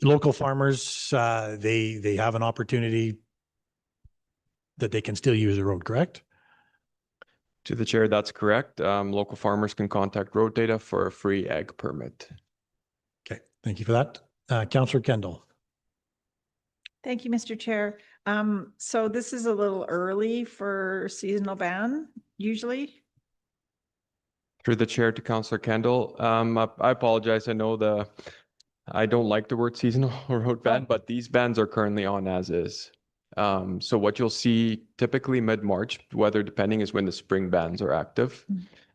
Local farmers, they have an opportunity that they can still use the road, correct? To the chair, that's correct. Local farmers can contact road data for a free ag permit. Okay, thank you for that. Councillor Kendall. Thank you, Mr. Chair. So this is a little early for seasonal ban, usually. Through the chair to Councillor Kendall, I apologize. I don't like the word seasonal road ban, but these bans are currently on as is. So what you'll see typically mid-March, weather depending, is when the spring bans are active.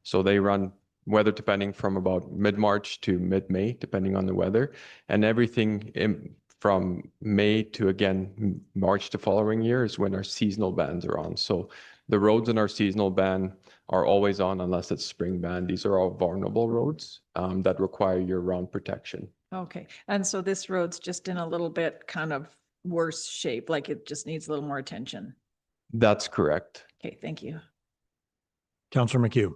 So they run weather depending from about mid-March to mid-May, depending on the weather, and everything from May to, again, March to following year is when our seasonal bans are on. So the roads in our seasonal ban are always on unless it's spring ban. These are all vulnerable roads that require year-round protection. Okay, and so this road's just in a little bit kind of worse shape, like it just needs a little more attention. That's correct. Okay, thank you. Councillor McHugh.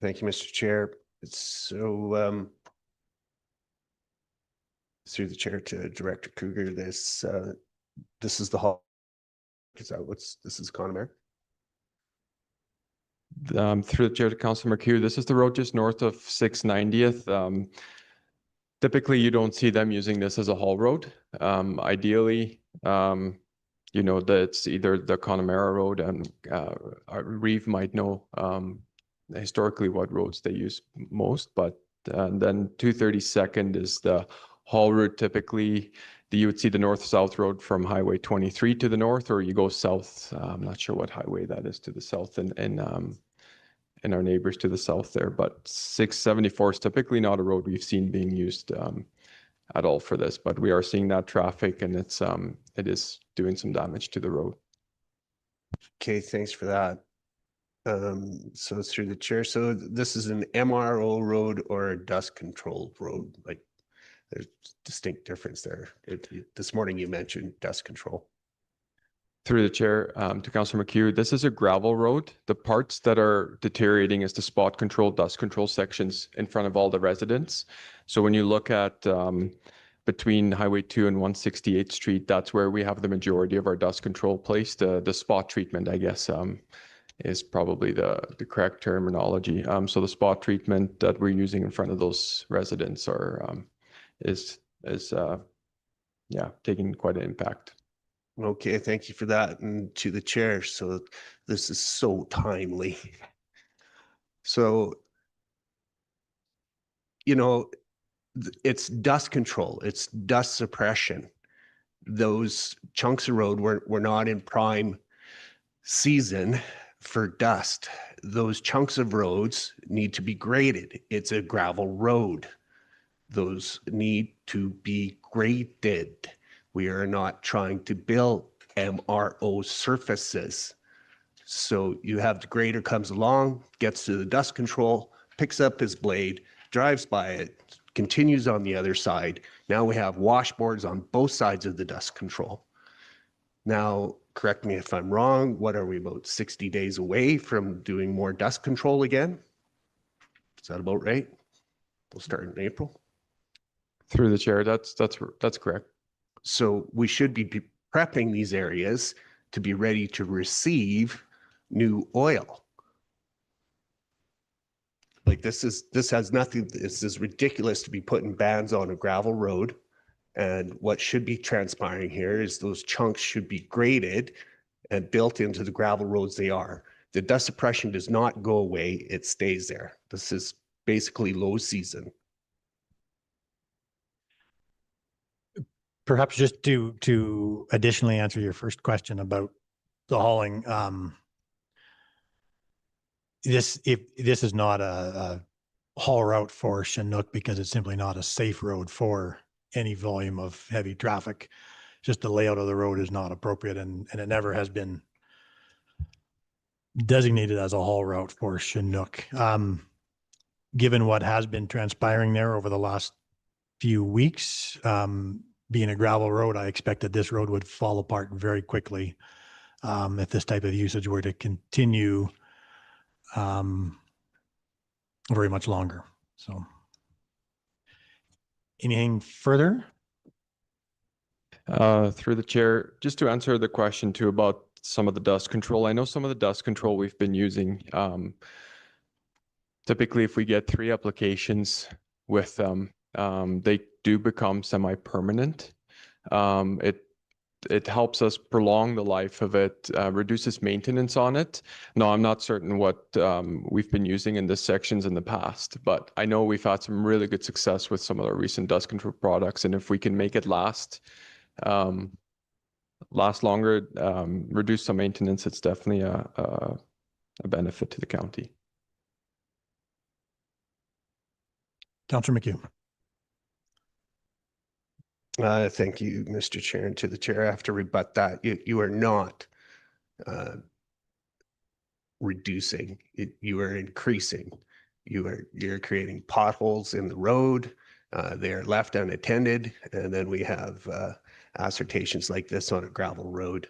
Thank you, Mr. Chair. So Through the chair to Director Kruger, this is the hall. Is that this is Connemara? Through the chair to Councilor McHugh, this is the road just north of 690th. Typically, you don't see them using this as a haul road. Ideally, you know, that it's either the Connemara Road, and Reeve might know historically what roads they use most, but then 232nd is the haul route. Typically, you would see the north-south road from Highway 23 to the north, or you go south. I'm not sure what highway that is to the south, and our neighbors to the south there. But 674 is typically not a road we've seen being used at all for this, but we are seeing that traffic, and it is doing some damage to the road. Okay, thanks for that. So through the chair, so this is an MRO road or a dust controlled road? Like, there's distinct difference there. This morning you mentioned dust control. Through the chair to Councilor McHugh, this is a gravel road. The parts that are deteriorating is the spot control, dust control sections in front of all the residents. So when you look at between Highway 2 and 168th Street, that's where we have the majority of our dust control placed. The spot treatment, I guess, is probably the correct terminology. So the spot treatment that we're using in front of those residents is taking quite an impact. Okay, thank you for that. And to the chair, so this is so timely. So, you know, it's dust control, it's dust suppression. Those chunks of road were not in prime season for dust. Those chunks of roads need to be graded. It's a gravel road. Those need to be graded. We are not trying to build MRO surfaces. So you have the grader comes along, gets to the dust control, picks up his blade, drives by it, continues on the other side. Now we have washboards on both sides of the dust control. Now, correct me if I'm wrong, what are we, about 60 days away from doing more dust control again? Is that about right? We'll start in April. Through the chair, that's correct. So we should be prepping these areas to be ready to receive new oil. Like this has nothing, this is ridiculous to be putting bans on a gravel road. And what should be transpiring here is those chunks should be graded and built into the gravel roads they are. The dust suppression does not go away, it stays there. This is basically low season. Perhaps just to additionally answer your first question about the hauling, this is not a haul route for Chinook because it's simply not a safe road for any volume of heavy traffic. Just the layout of the road is not appropriate, and it never has been designated as a haul route for Chinook. Given what has been transpiring there over the last few weeks, being a gravel road, I expect that this road would fall apart very quickly if this type of usage were to continue very much longer. So anything further? Through the chair, just to answer the question too about some of the dust control. I know some of the dust control we've been using. Typically, if we get 3 applications with them, they do become semi-permanent. It helps us prolong the life of it, reduces maintenance on it. No, I'm not certain what we've been using in this sections in the past, but I know we've had some really good success with some of our recent dust control products. And if we can make it last longer, reduce some maintenance, it's definitely a benefit to the county. Councillor McHugh. Thank you, Mr. Chair, and to the chair. I have to rebut that. You are not reducing, you are increasing. You're creating potholes in the road. They are left unattended, and then we have assertions like this on a gravel road.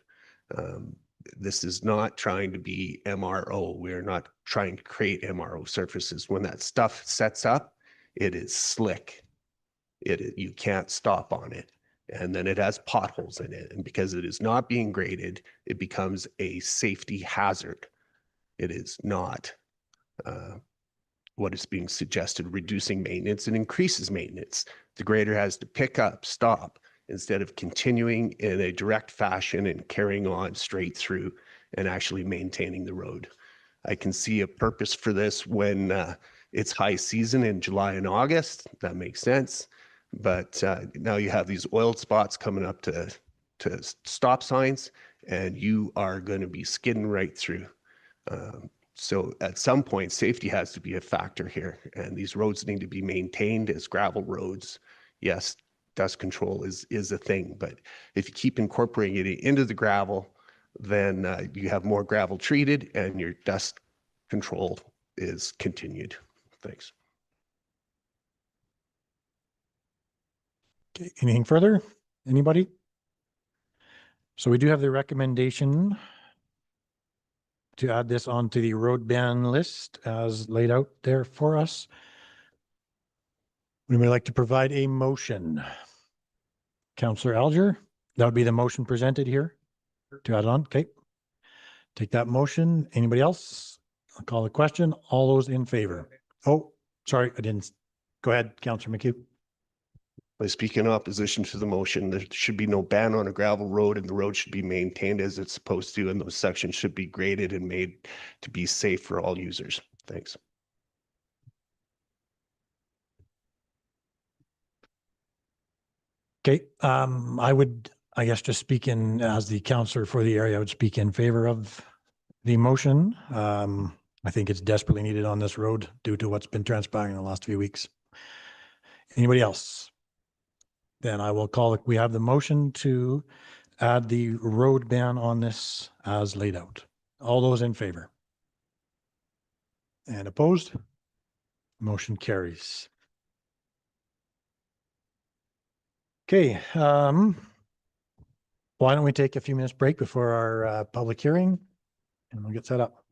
This is not trying to be MRO. We're not trying to create MRO surfaces. When that stuff sets up, it is slick. You can't stop on it. And then it has potholes in it. And because it is not being graded, it becomes a safety hazard. It is not what is being suggested, reducing maintenance and increases maintenance. The grader has to pick up, stop, instead of continuing in a direct fashion and carrying on straight through and actually maintaining the road. I can see a purpose for this when it's high season in July and August. That makes sense. But now you have these oiled spots coming up to stop signs, and you are going to be skidding right through. So at some point, safety has to be a factor here, and these roads need to be maintained as gravel roads. Yes, dust control is a thing, but if you keep incorporating it into the gravel, then you have more gravel treated and your dust control is continued. Thanks. Okay, anything further? Anybody? So we do have the recommendation to add this onto the road ban list as laid out there for us. We would like to provide a motion. Councillor Alger, that would be the motion presented here to add on. Okay. Take that motion. Anybody else? I'll call the question. All those in favor? Oh, sorry, I didn't. Go ahead, Councillor McHugh. By speaking in opposition to the motion, there should be no ban on a gravel road, and the road should be maintained as it's supposed to, and those sections should be graded and made to be safe for all users. Thanks. Okay, I would, I guess, just speak in as the councillor for the area, I would speak in favor of the motion. I think it's desperately needed on this road due to what's been transpiring in the last few weeks. Anybody else? Then I will call it, we have the motion to add the road ban on this as laid out. All those in favor? And opposed? Motion carries. Okay, why don't we take a few minutes break before our public hearing and we'll get set up.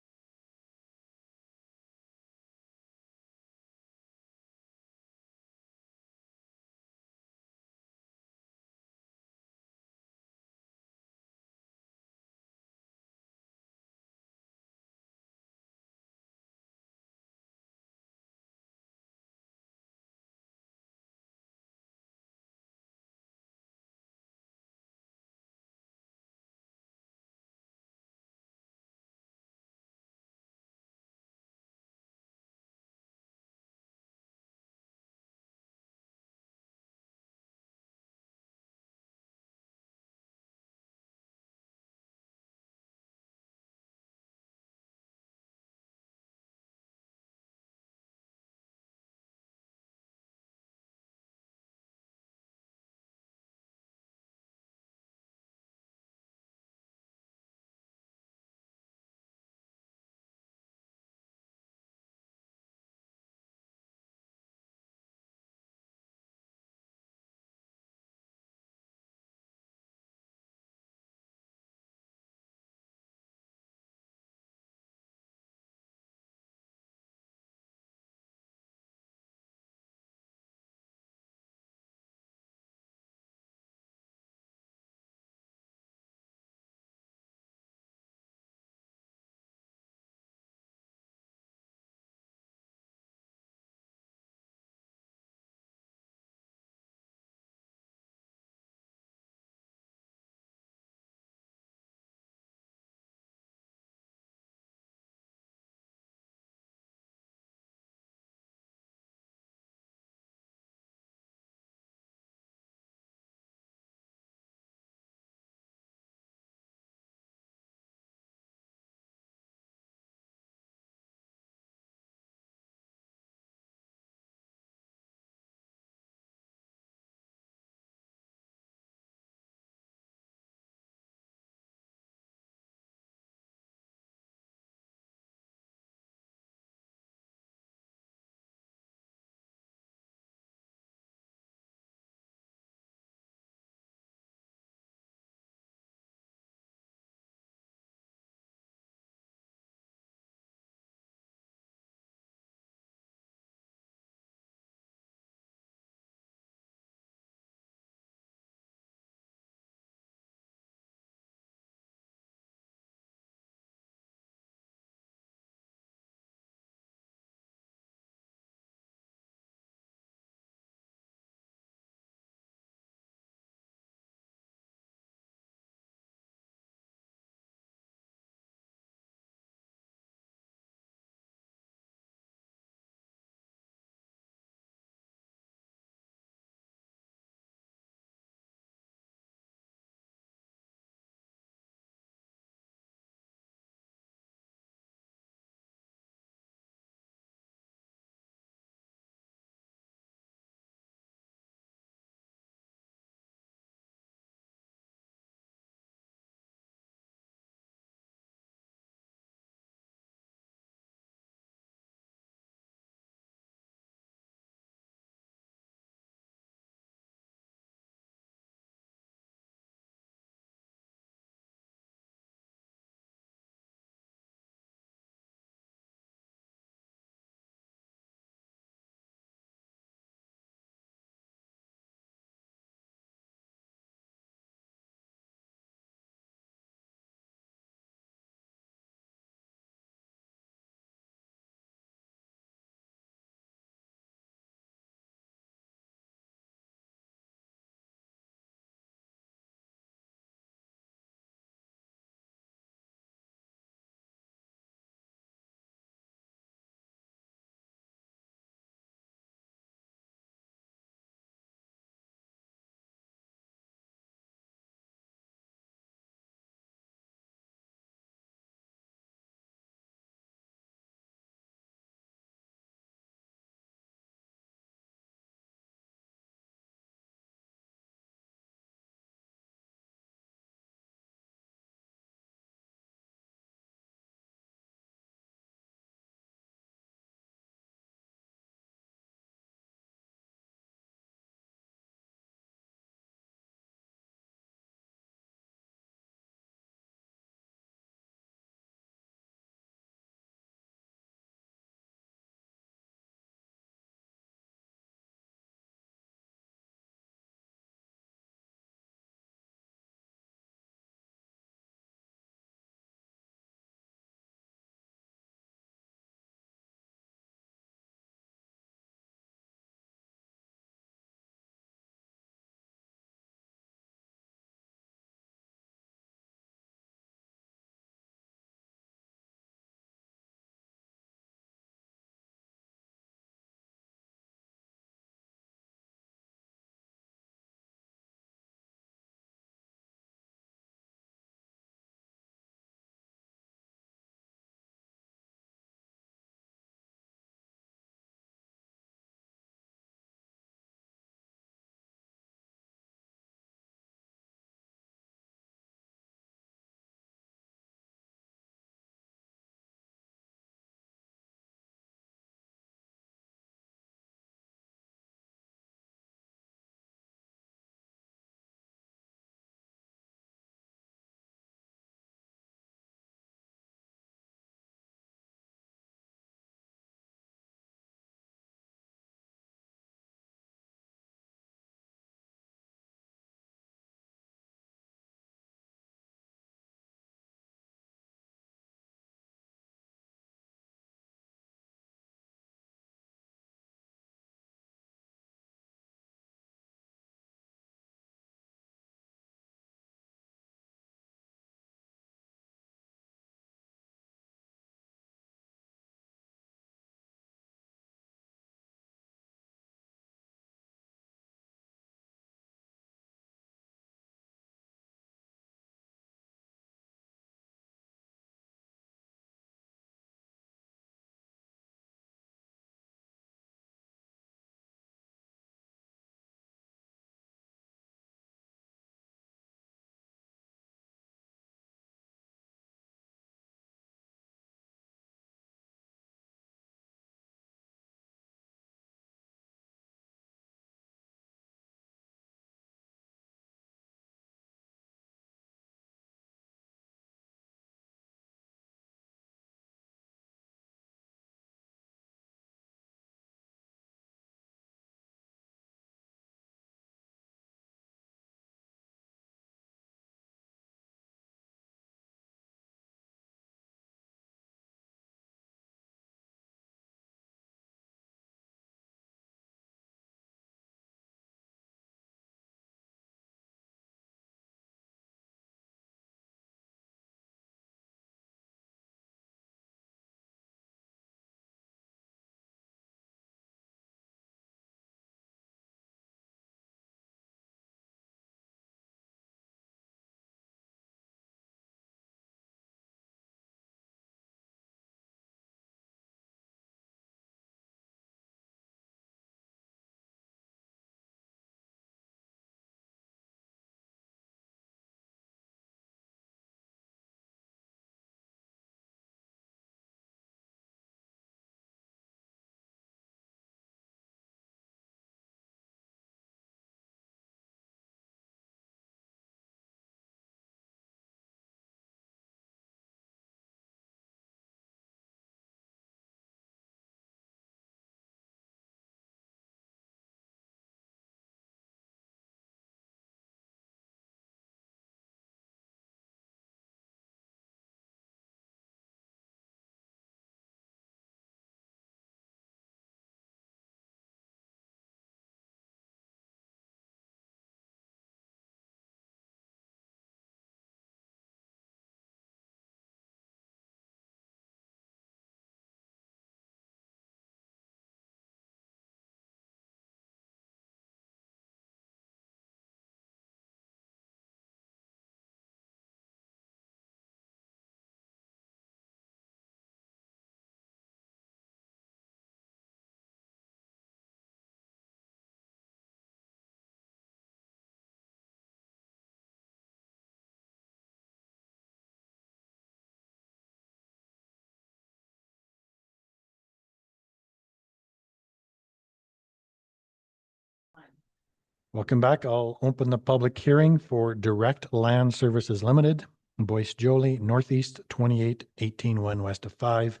Welcome back. I'll open the public hearing for Direct Land Services Limited, Boyce Jolie, Northeast 2818 west of 5.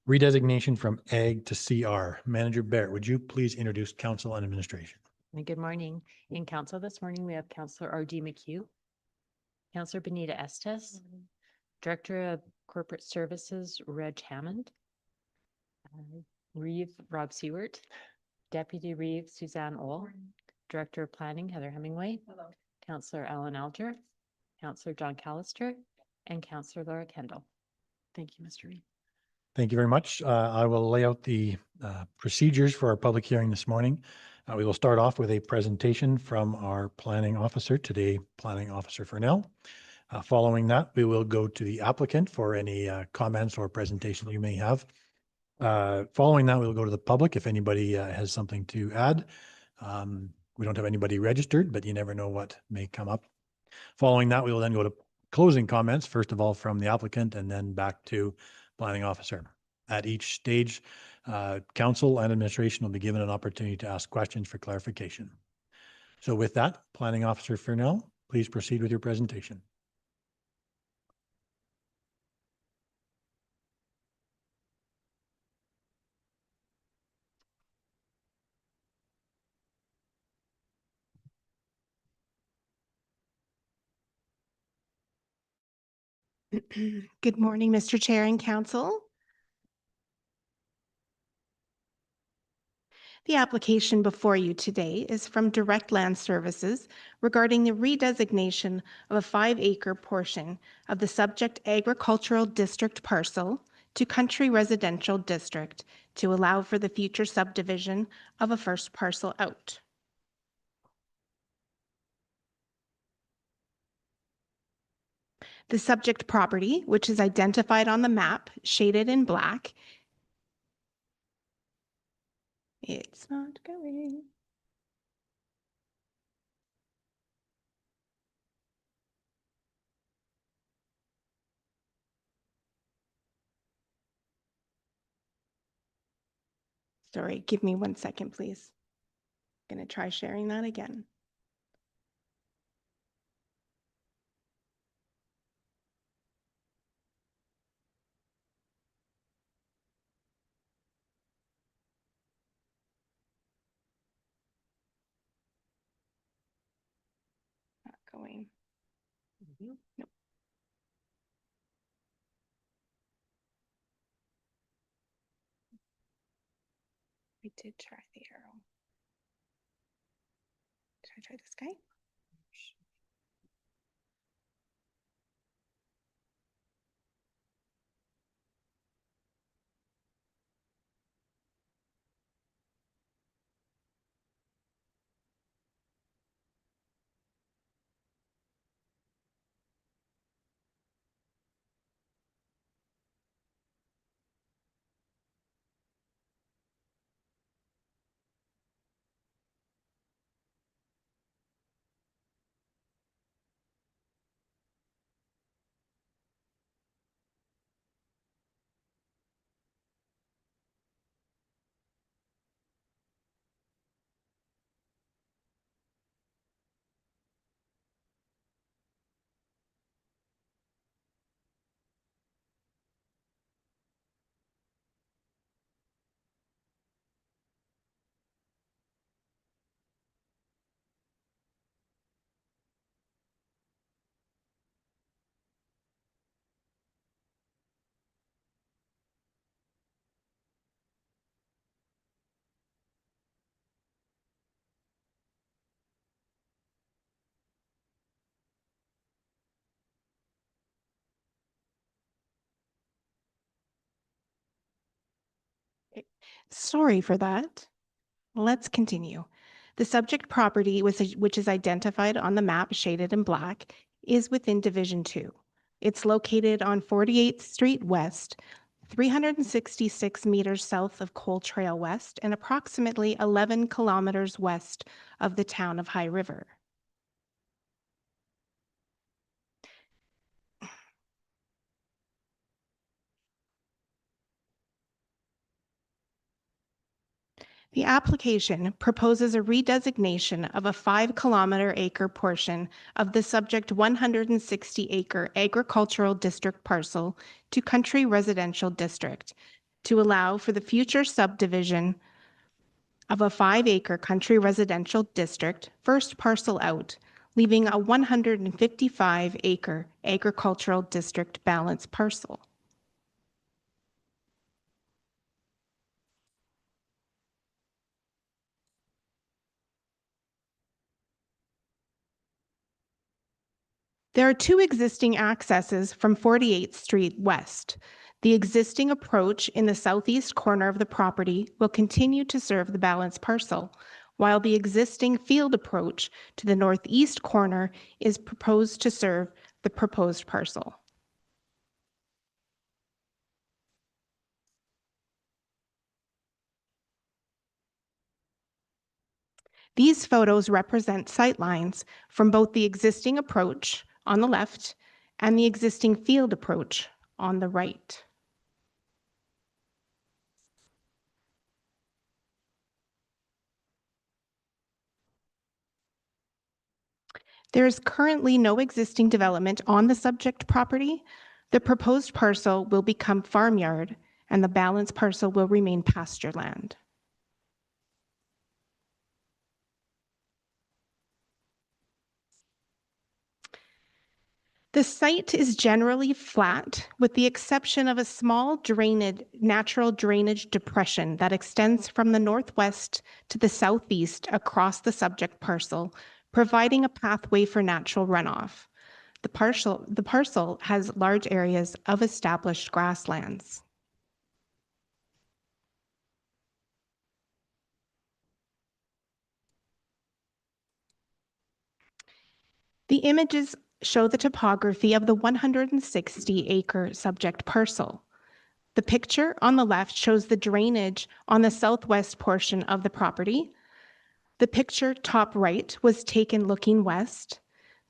Redesignation from Ag to CR. Manager Barrett, would you please introduce council and administration? And good morning. In council this morning, we have Councillor R.D. McHugh, Councillor Benita Estes, Director of Corporate Services, Reg Hammond, Reeve Rob Seward, Deputy Reeve Suzanne Ohl, Director of Planning Heather Hemingway, Councillor Alan Alger, Councillor John Callister, and Councillor Laura Kendall. Thank you, Mr. Reeve. Thank you very much. I will lay out the procedures for our public hearing this morning. We will start off with a presentation from our planning officer, today Planning Officer Furnell. Following that, we will go to the applicant for any comments or presentation you may have. Following that, we'll go to the public if anybody has something to add. We don't have anybody registered, but you never know what may come up. Following that, we will then go to closing comments, first of all from the applicant and then back to planning officer. At each stage, council and administration will be given an opportunity to ask questions for clarification. So with that, Planning Officer Furnell, please proceed with your presentation. Good morning, Mr. Chair and Council. The application before you today is from Direct Land Services regarding the redesignation of a 5-acre portion of the subject agricultural district parcel to country residential district to allow for the future subdivision of a first parcel out. The subject property, which is identified on the map, shaded in black. It's not going. Sorry, give me 1 second, please. I'm going to try sharing that again. Going. Nope. We did try the arrow. Should I try this guy? Sorry for that. Let's continue. The subject property, which is identified on the map shaded in black, is within Division 2. It's located on 48th Street West, 366 meters south of Cole Trail West and approximately 11 kilometers west of the town of High River. The application proposes a redesignation of a 5-kilometer-acre portion of the subject 160-acre agricultural district parcel to country residential district to allow for the future subdivision of a 5-acre country residential district first parcel out, leaving a 155-acre agricultural district balance parcel. There are 2 existing accesses from 48th Street West. The existing approach in the southeast corner of the property will continue to serve the balance parcel, while the existing field approach to the northeast corner is proposed to serve the proposed parcel. These photos represent sightlines from both the existing approach on the left and the existing field approach on the right. There is currently no existing development on the subject property. The proposed parcel will become farmyard, and the balance parcel will remain pasture land. The site is generally flat, with the exception of a small natural drainage depression that extends from the northwest to the southeast across the subject parcel, providing a pathway for natural runoff. The parcel has large areas of established grasslands. The images show the topography of the 160-acre subject parcel. The picture on the left shows the drainage on the southwest portion of the property. The picture top right was taken looking west.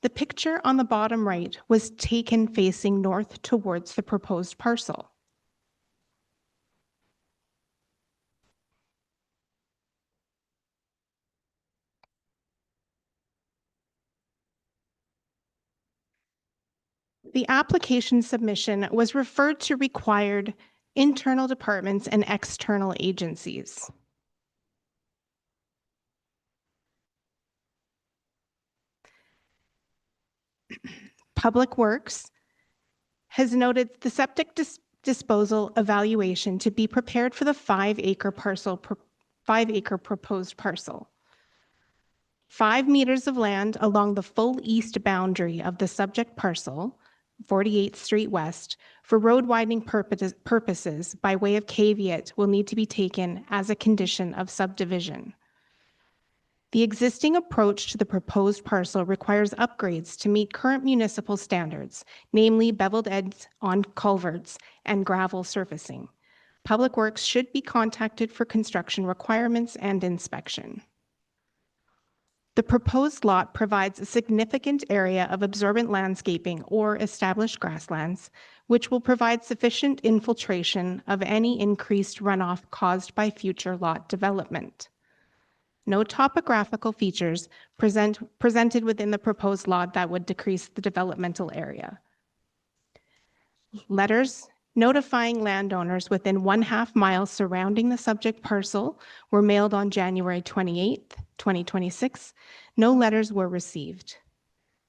The picture on the bottom right was taken facing north towards the proposed parcel. The application submission was referred to required internal departments and external agencies. Public Works has noted the septic disposal evaluation to be prepared for the 5-acre proposed parcel. 5 meters of land along the full east boundary of the subject parcel, 48th Street West, for road widening purposes by way of caveat will need to be taken as a condition of subdivision. The existing approach to the proposed parcel requires upgrades to meet current municipal standards, namely beveled edges on culverts and gravel surfacing. Public Works should be contacted for construction requirements and inspection. The proposed lot provides a significant area of absorbent landscaping or established grasslands, which will provide sufficient infiltration of any increased runoff caused by future lot development. No topographical features presented within the proposed lot that would decrease the developmental area. Letters notifying landowners within 1/2 mile surrounding the subject parcel were mailed on January 28th, 2026. No letters were received.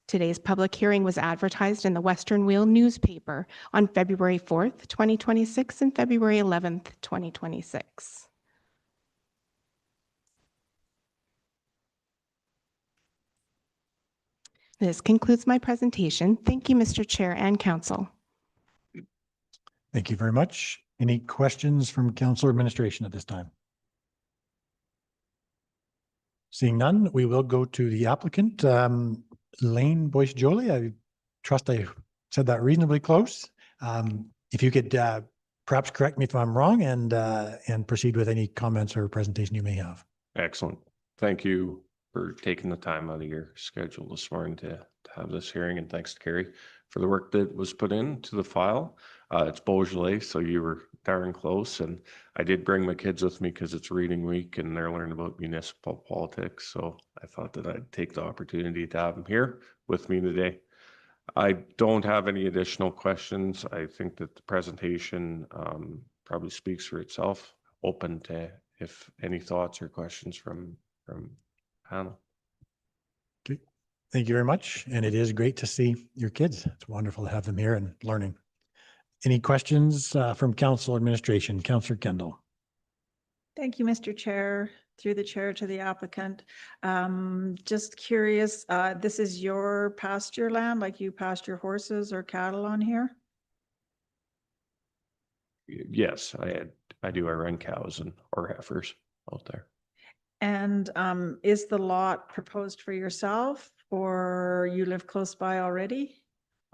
Today's public hearing was advertised in the Western Wheel newspaper on February 4th, 2026 and February 11th, 2026. This concludes my presentation. Thank you, Mr. Chair and Council. Thank you very much. Any questions from council or administration at this time? Seeing none, we will go to the applicant, Lane Boyce Jolie. I trust I said that reasonably close. If you could perhaps correct me if I'm wrong and proceed with any comments or presentation you may have. Excellent. Thank you for taking the time out of your schedule this morning to have this hearing, and thanks to Carrie for the work that was put into the file. It's Beaujolais, so you were darn close. And I did bring my kids with me because it's reading week and they're learning about municipal politics. So I thought that I'd take the opportunity to have them here with me today. I don't have any additional questions. I think that the presentation probably speaks for itself. Open to if any thoughts or questions from panel. Okay, thank you very much. And it is great to see your kids. It's wonderful to have them here and learning. Any questions from council administration? Councillor Kendall. Thank you, Mr. Chair. Through the chair to the applicant. Just curious, this is your pasture land, like you pasture horses or cattle on here? Yes, I do. I run cows or heifers out there. And is the lot proposed for yourself or you live close by already?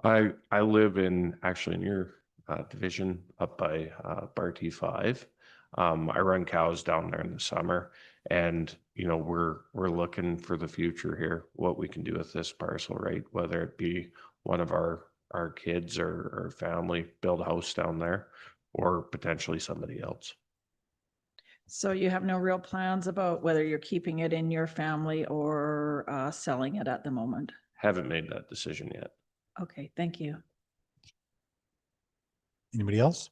I live in actually near Division up by Bar T5. I run cows down there in the summer, and you know we're looking for the future here, what we can do with this parcel, right? Whether it be one of our kids or family build a house down there, or potentially somebody else. So you have no real plans about whether you're keeping it in your family or selling it at the moment? Haven't made that decision yet. Okay, thank you. Anybody else?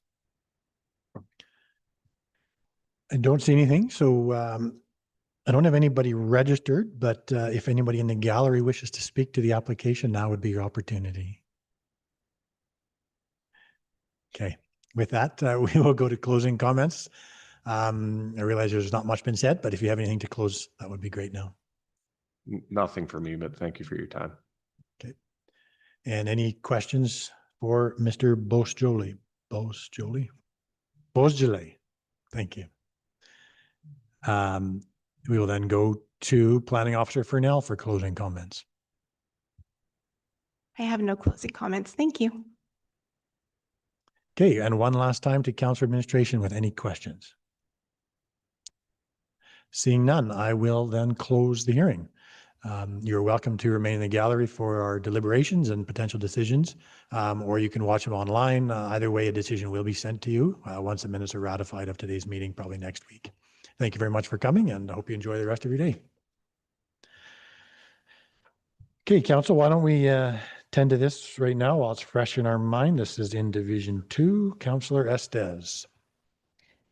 I don't see anything, so I don't have anybody registered, but if anybody in the gallery wishes to speak to the application, now would be your opportunity. Okay, with that, we will go to closing comments. I realize there's not much been said, but if you have anything to close, that would be great now. Nothing for me, but thank you for your time. Okay. And any questions for Mr. Beaujolais? Beaujolais. Thank you. We will then go to Planning Officer Fernell for closing comments. I have no closing comments. Thank you. Okay, and one last time to Council Administration with any questions. Seeing none, I will then close the hearing. You're welcome to remain in the gallery for our deliberations and potential decisions, or you can watch them online. Either way, a decision will be sent to you once the minutes are ratified of today's meeting, probably next week. Thank you very much for coming, and I hope you enjoy the rest of your day. Okay, Council, why don't we tend to this right now while it's fresh in our mind. This is in Division 2, Councillor Estes.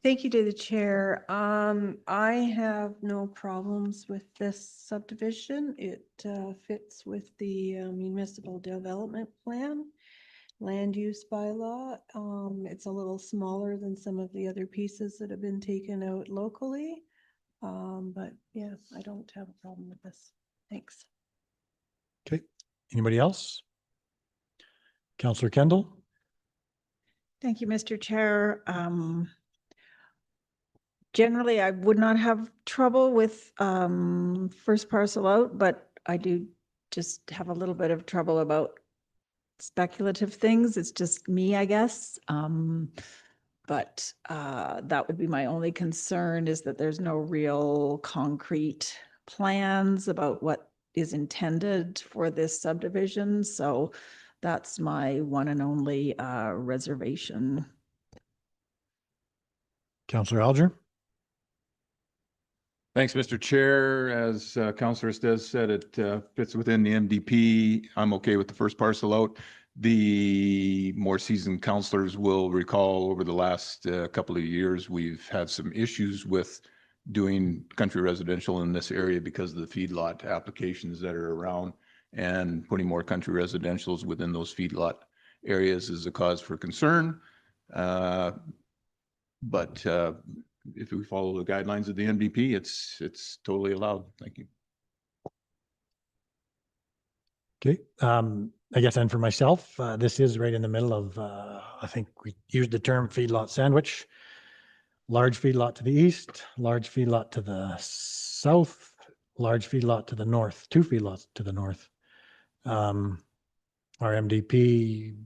Thank you to the chair. I have no problems with this subdivision. It fits with the municipal development plan, land use bylaw. It's a little smaller than some of the other pieces that have been taken out locally. But yeah, I don't have a problem with this. Thanks. Okay, anybody else? Councillor Kendall? Thank you, Mr. Chair. Generally, I would not have trouble with first parcel out, but I do just have a little bit of trouble about speculative things. It's just me, I guess. But that would be my only concern, is that there's no real concrete plans about what is intended for this subdivision. So that's my one and only reservation. Councillor Alger? Thanks, Mr. Chair. As Councillor Estes said, it fits within the MDP. I'm okay with the first parcel out. The more seasoned councillors will recall over the last couple of years, we've had some issues with doing country residential in this area because of the feedlot applications that are around, and putting more country residentials within those feedlot areas is a cause for concern. But if we follow the guidelines of the NDP, it's totally allowed. Thank you. Okay, I guess then for myself, this is right in the middle of, I think we used the term feedlot sandwich. Large feedlot to the east, large feedlot to the south, large feedlot to the north, 2 feedlots to the north. Our MDP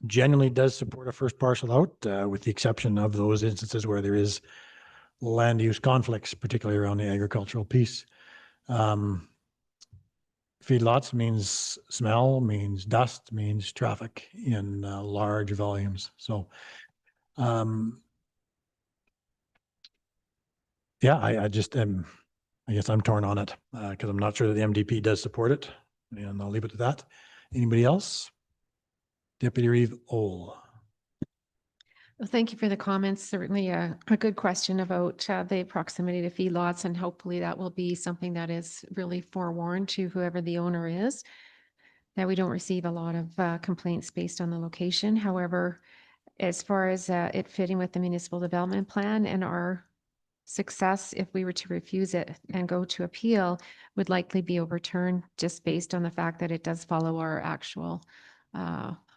generally does support a first parcel out, with the exception of those instances where there is land use conflicts, particularly around the agricultural piece. feedlots means smell, means dust, means traffic in large volumes. So, yeah, I just am, I guess I'm torn on it because I'm not sure that the MDP does support it, and I'll leave it to that. Anybody else? Deputy Reeve Ohl. Well, thank you for the comments. Certainly a good question about the proximity to feedlots, and hopefully that will be something that is really forewarned to whoever the owner is, that we don't receive a lot of complaints based on the location. However, as far as it fitting with the municipal development plan and our success, if we were to refuse it and go to appeal, would likely be overturned just based on the fact that it does follow our actual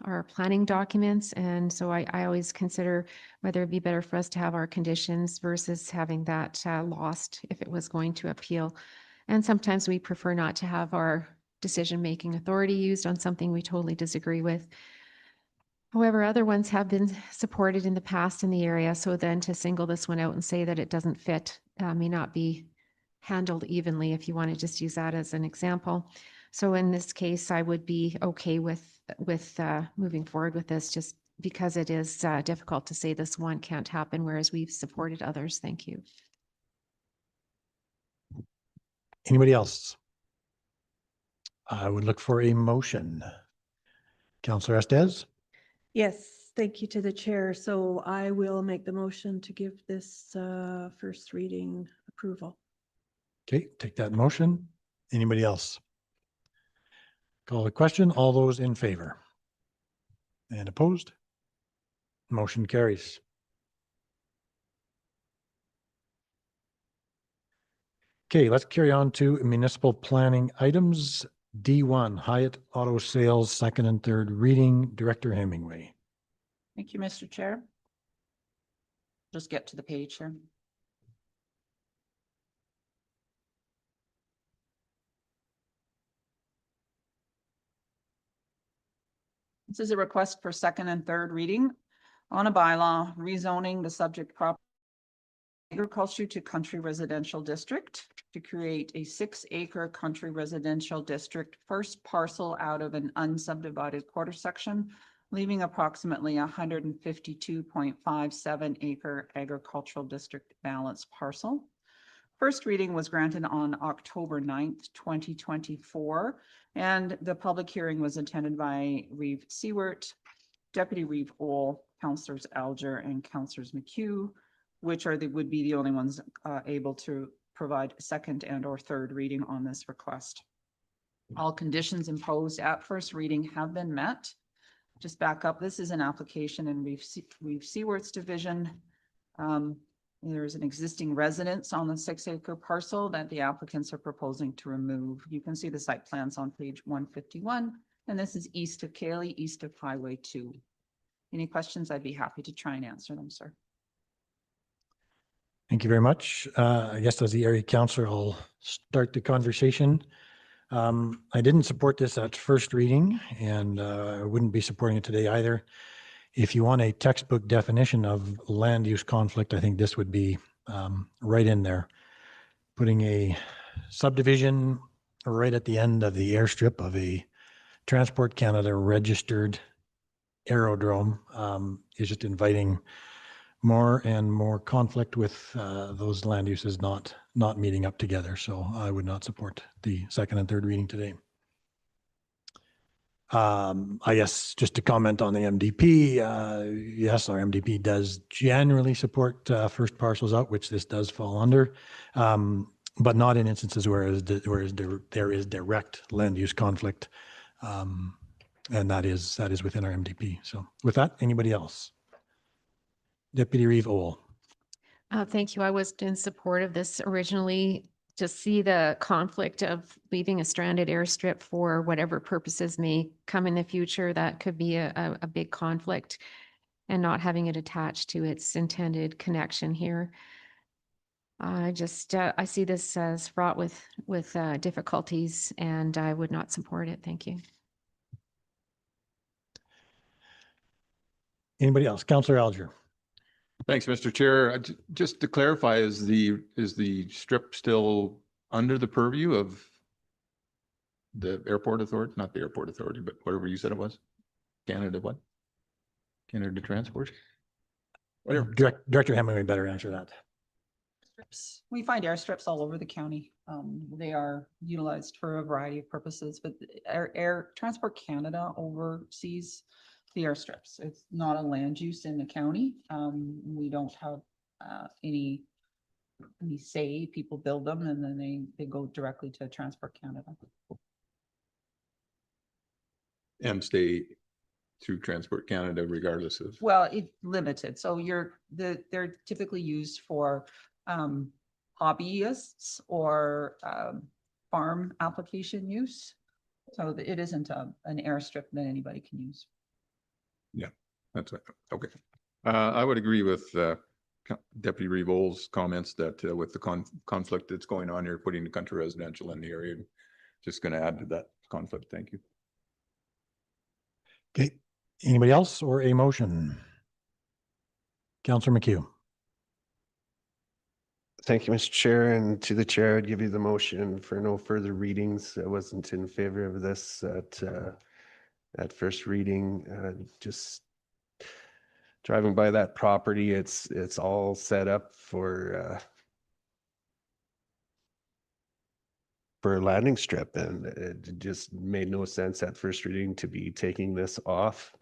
our planning documents. And so I always consider whether it'd be better for us to have our conditions versus having that lost if it was going to appeal. And sometimes we prefer not to have our decision-making authority used on something we totally disagree with. However, other ones have been supported in the past in the area. So then to single this one out and say that it doesn't fit may not be handled evenly, if you want to just use that as an example. So in this case, I would be okay with moving forward with this, just because it is difficult to say this one can't happen, whereas we've supported others. Thank you. Anybody else? I would look for a motion. Councillor Estes? Yes, thank you to the chair. So I will make the motion to give this first reading approval. Okay, take that motion. Anybody else? Call the question. All those in favor? And opposed? Motion carries. Okay, let's carry on to municipal planning items. D1, Hyatt Auto Sales, second and third reading. Director Hemingway. Thank you, Mr. Chair. Just get to the page here. This is a request for second and third reading on a bylaw rezoning the subject property agriculture to country residential district to create a 6-acre country residential district first parcel out of an unsubdivided quarter section, leaving approximately 152.57 acre agricultural district balance parcel. First reading was granted on October 9th, 2024, and the public hearing was attended by Reeve Seward, Deputy Reeve Ohl, Councillors Alger and Councillors McHugh, which would be the only ones able to provide second and or third reading on this request. All conditions imposed at first reading have been met. Just back up, this is an application in Reeve Seward's division. There's an existing residence on the 6-acre parcel that the applicants are proposing to remove. You can see the site plans on page 151, and this is east of Cayley, east of Highway 2. Any questions? I'd be happy to try and answer them, sir. Thank you very much. I guess as the area councillor, I'll start the conversation. I didn't support this at first reading, and I wouldn't be supporting it today either. If you want a textbook definition of land use conflict, I think this would be right in there. Putting a subdivision right at the end of the airstrip of a Transport Canada registered aerodrome is just inviting more and more conflict with those land uses not meeting up together. So I would not support the second and third reading today. I guess just to comment on the MDP, yes, our MDP does generally support first parcels out, which this does fall under, but not in instances where there is direct land use conflict, and that is within our MDP. So with that, anybody else? Deputy Reeve Ohl. Thank you. I was in support of this originally. To see the conflict of leaving a stranded airstrip for whatever purposes may come in the future, that could be a big conflict, and not having it attached to its intended connection here. I see this as fraught with difficulties, and I would not support it. Thank you. Anybody else? Councillor Alger. Thanks, Mr. Chair. Just to clarify, is the strip still under the purview of the airport authority, not the airport authority, but whatever you said it was? Canada what? Canada Transport? Whatever. Director Hemingway better answer that. Strips. We find airstrips all over the county. They are utilized for a variety of purposes, but Air Transport Canada oversees the airstrips. It's not a land use in the county. We don't have any say. People build them and then they go directly to Transport Canada. And stay through Transport Canada regardless of. Well, it's limited. So they're typically used for hobbyists or farm application use. So it isn't an airstrip that anybody can use. Yeah, that's right. Okay. I would agree with Deputy Revol's comments that with the conflict that's going on here, putting the country residential in the area, just going to add to that conflict. Thank you. Okay, anybody else or a motion? Councillor McHugh. Thank you, Mr. Chair, and to the chair, I'd give you the motion for no further readings. I wasn't in favor of this at first reading. Just driving by that property, it's all set up for a landing strip, and it just made no sense at first reading to be taking this off.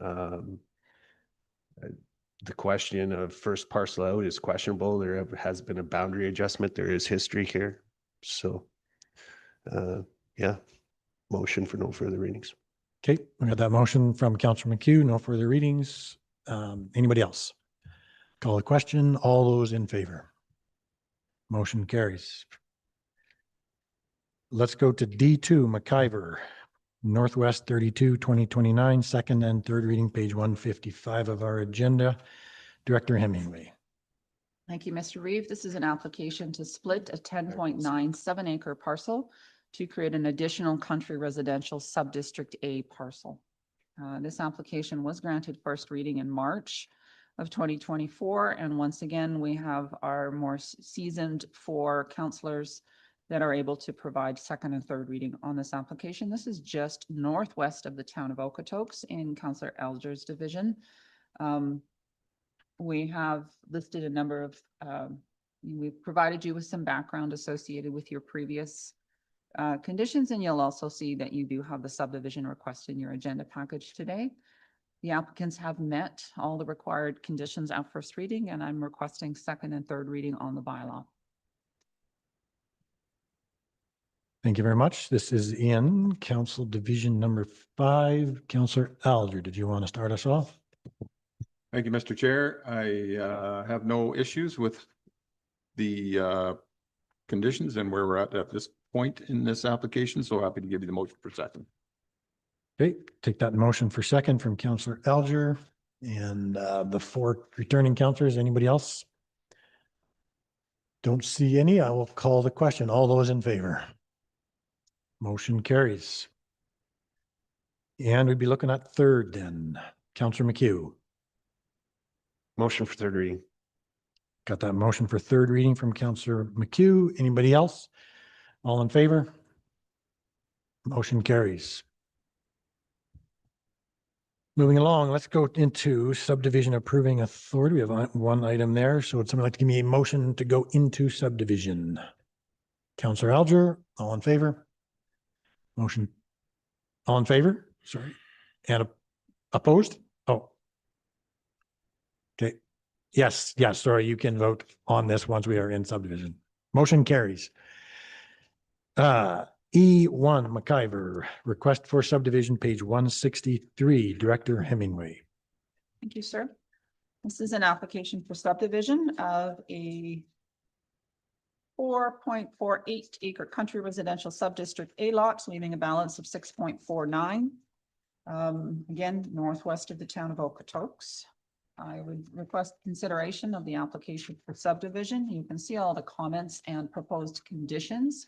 The question of first parcel out is questionable. There has been a boundary adjustment. There is history here. So, yeah, motion for no further readings. Okay, we got that motion from Councillor McHugh, no further readings. Anybody else? Call the question. All those in favor? Motion carries. Let's go to D2, McIver, Northwest 32, 2029, second and third reading, page 155 of our agenda. Director Hemingway. Thank you, Mr. Reeve. This is an application to split a 10.97 acre parcel to create an additional country residential sub-district A parcel. This application was granted first reading in March of 2024. And once again, we have our more seasoned four councillors that are able to provide second and third reading on this application. This is just northwest of the town of Okotoks in Councillor Alger's division. We have listed a number of, we've provided you with some background associated with your previous conditions, and you'll also see that you do have the subdivision request in your agenda package today. The applicants have met all the required conditions at first reading, and I'm requesting second and third reading on the bylaw. Thank you very much. This is in Council Division number 5. Councillor Alger, did you want to start us off? Thank you, Mr. Chair. I have no issues with the conditions and where we're at this point in this application. So happy to give you the motion for second. Okay, take that motion for second from Councillor Alger and the 4 returning councillors. Anybody else? Don't see any. I will call the question. All those in favor? Motion carries. And we'd be looking at third then. Councillor McHugh. Motion for third reading. Got that motion for third reading from Councillor McHugh. Anybody else? All in favor? Motion carries. Moving along, let's go into subdivision approving authority. We have one item there. So would somebody like to give me a motion to go into subdivision? Councillor Alger, all in favor? Motion. All in favor? Sorry. And opposed? Oh. Okay. Yes, sorry, you can vote on this once we are in subdivision. Motion carries. E1 McIver, request for subdivision, page 163, Director Hemingway. Thank you, sir. This is an application for subdivision of a 4.48 acre country residential subdistrict A lots, leaving a balance of 6.49. Again, northwest of the town of Okotoks. I would request consideration of the application for subdivision. You can see all the comments and proposed conditions.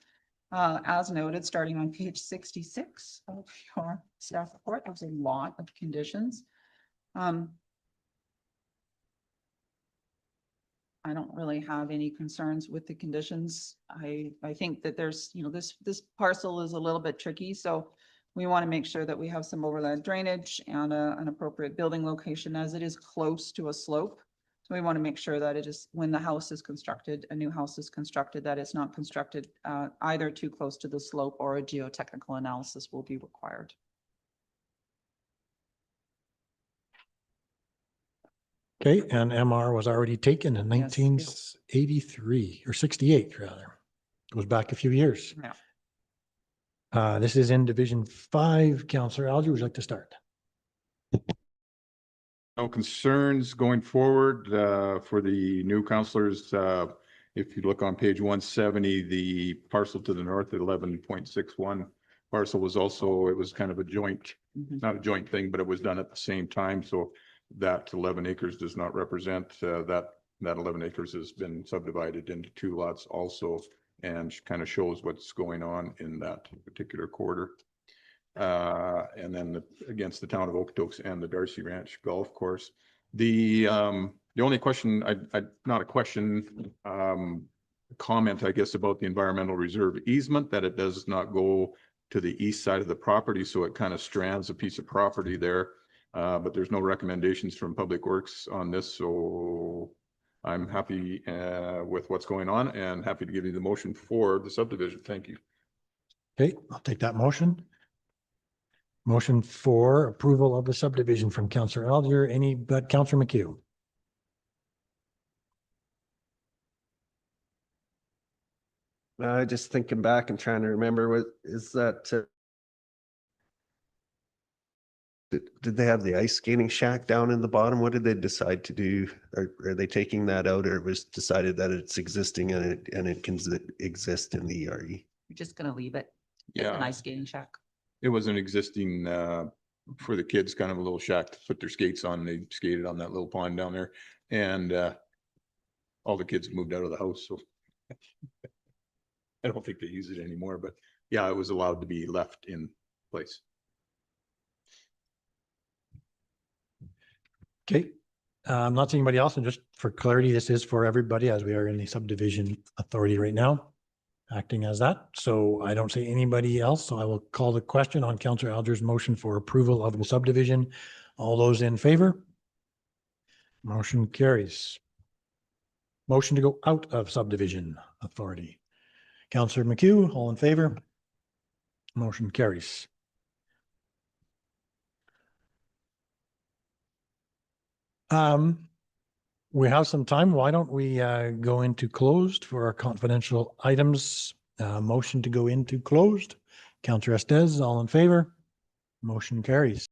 As noted, starting on page 66 of your staff report, there's a lot of conditions. I don't really have any concerns with the conditions. I think that there's, this parcel is a little bit tricky, so we want to make sure that we have some overland drainage and an appropriate building location as it is close to a slope. So we want to make sure that it is, when the house is constructed, a new house is constructed, that it's not constructed either too close to the slope or a geotechnical analysis will be required. Okay, and MR was already taken in Yes, 1983 or 68 rather. Goes back a few years. Yeah. This is in Division 5. Councillor Alger, would you like to start? No concerns going forward for the new councillors. If you look on page 170, the parcel to the north at 11.61 parcel was also, it was kind of a joint, not a joint thing, but it was done at the same time. So that 11 acres does not represent that 11 acres has been subdivided into 2 lots also, and kind of shows what's going on in that particular quarter. And then against the town of Okotoks and the Darcy Ranch Golf Course. The only question, not a question, comment, I guess, about the environmental reserve easement, that it does not go to the east side of the property, so it kind of strands a piece of property there. But there's no recommendations from Public Works on this, so I'm happy with what's going on and happy to give you the motion for the subdivision. Thank you. Okay, I'll take that motion. Motion for approval of the subdivision from Councillor Alger, any but Councillor McHugh. Just thinking back and trying to remember, what is that? Did they have the ice skating shack down in the bottom? What did they decide to do? Are they taking that out, or it was decided that it's existing and it can exist in the ERE? You're just gonna leave it. Yeah. An ice skating shack. It was an existing, for the kids, kind of a little shack to put their skates on. They skated on that little pond down there, and all the kids moved out of the house, so I don't think they use it anymore, but yeah, it was allowed to be left in place. Okay, I'm not seeing anybody else, and just for clarity, this is for everybody as we are in the subdivision authority right now, acting as that. So I don't see anybody else, so I will call the question on Councillor Alger's motion for approval of the subdivision. All those in favor? Motion carries. Motion to go out of subdivision authority. Councillor McHugh, all in favor? Motion carries. We have some time. Why don't we go into closed for our confidential items? Motion to go into closed. Councillor Estes, all in favor? Motion carries.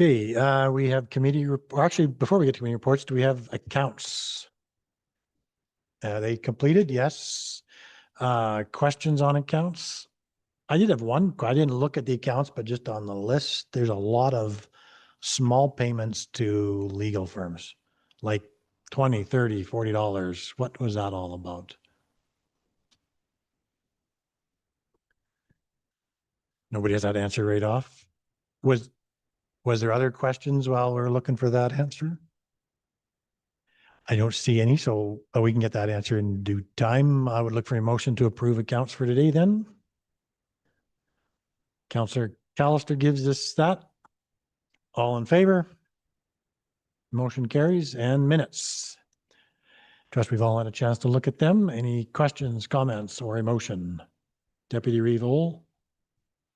Okay, we have committee, or actually, before we get to committee reports, do we have accounts? They completed? Yes. Questions on accounts? I did have one. I didn't look at the accounts, but just on the list, there's a lot of small payments to legal firms, like 20, 30, $40. What was that all about? Nobody has that answer right off. Was there other questions while we're looking for that answer? I don't see any, so we can get that answer in due time. I would look for a motion to approve accounts for today then. Councillor Callister gives us that. All in favor? Motion carries. And minutes. Trust we've all had a chance to look at them. Any questions, comments, or a motion? Deputy Reeve-Ohl?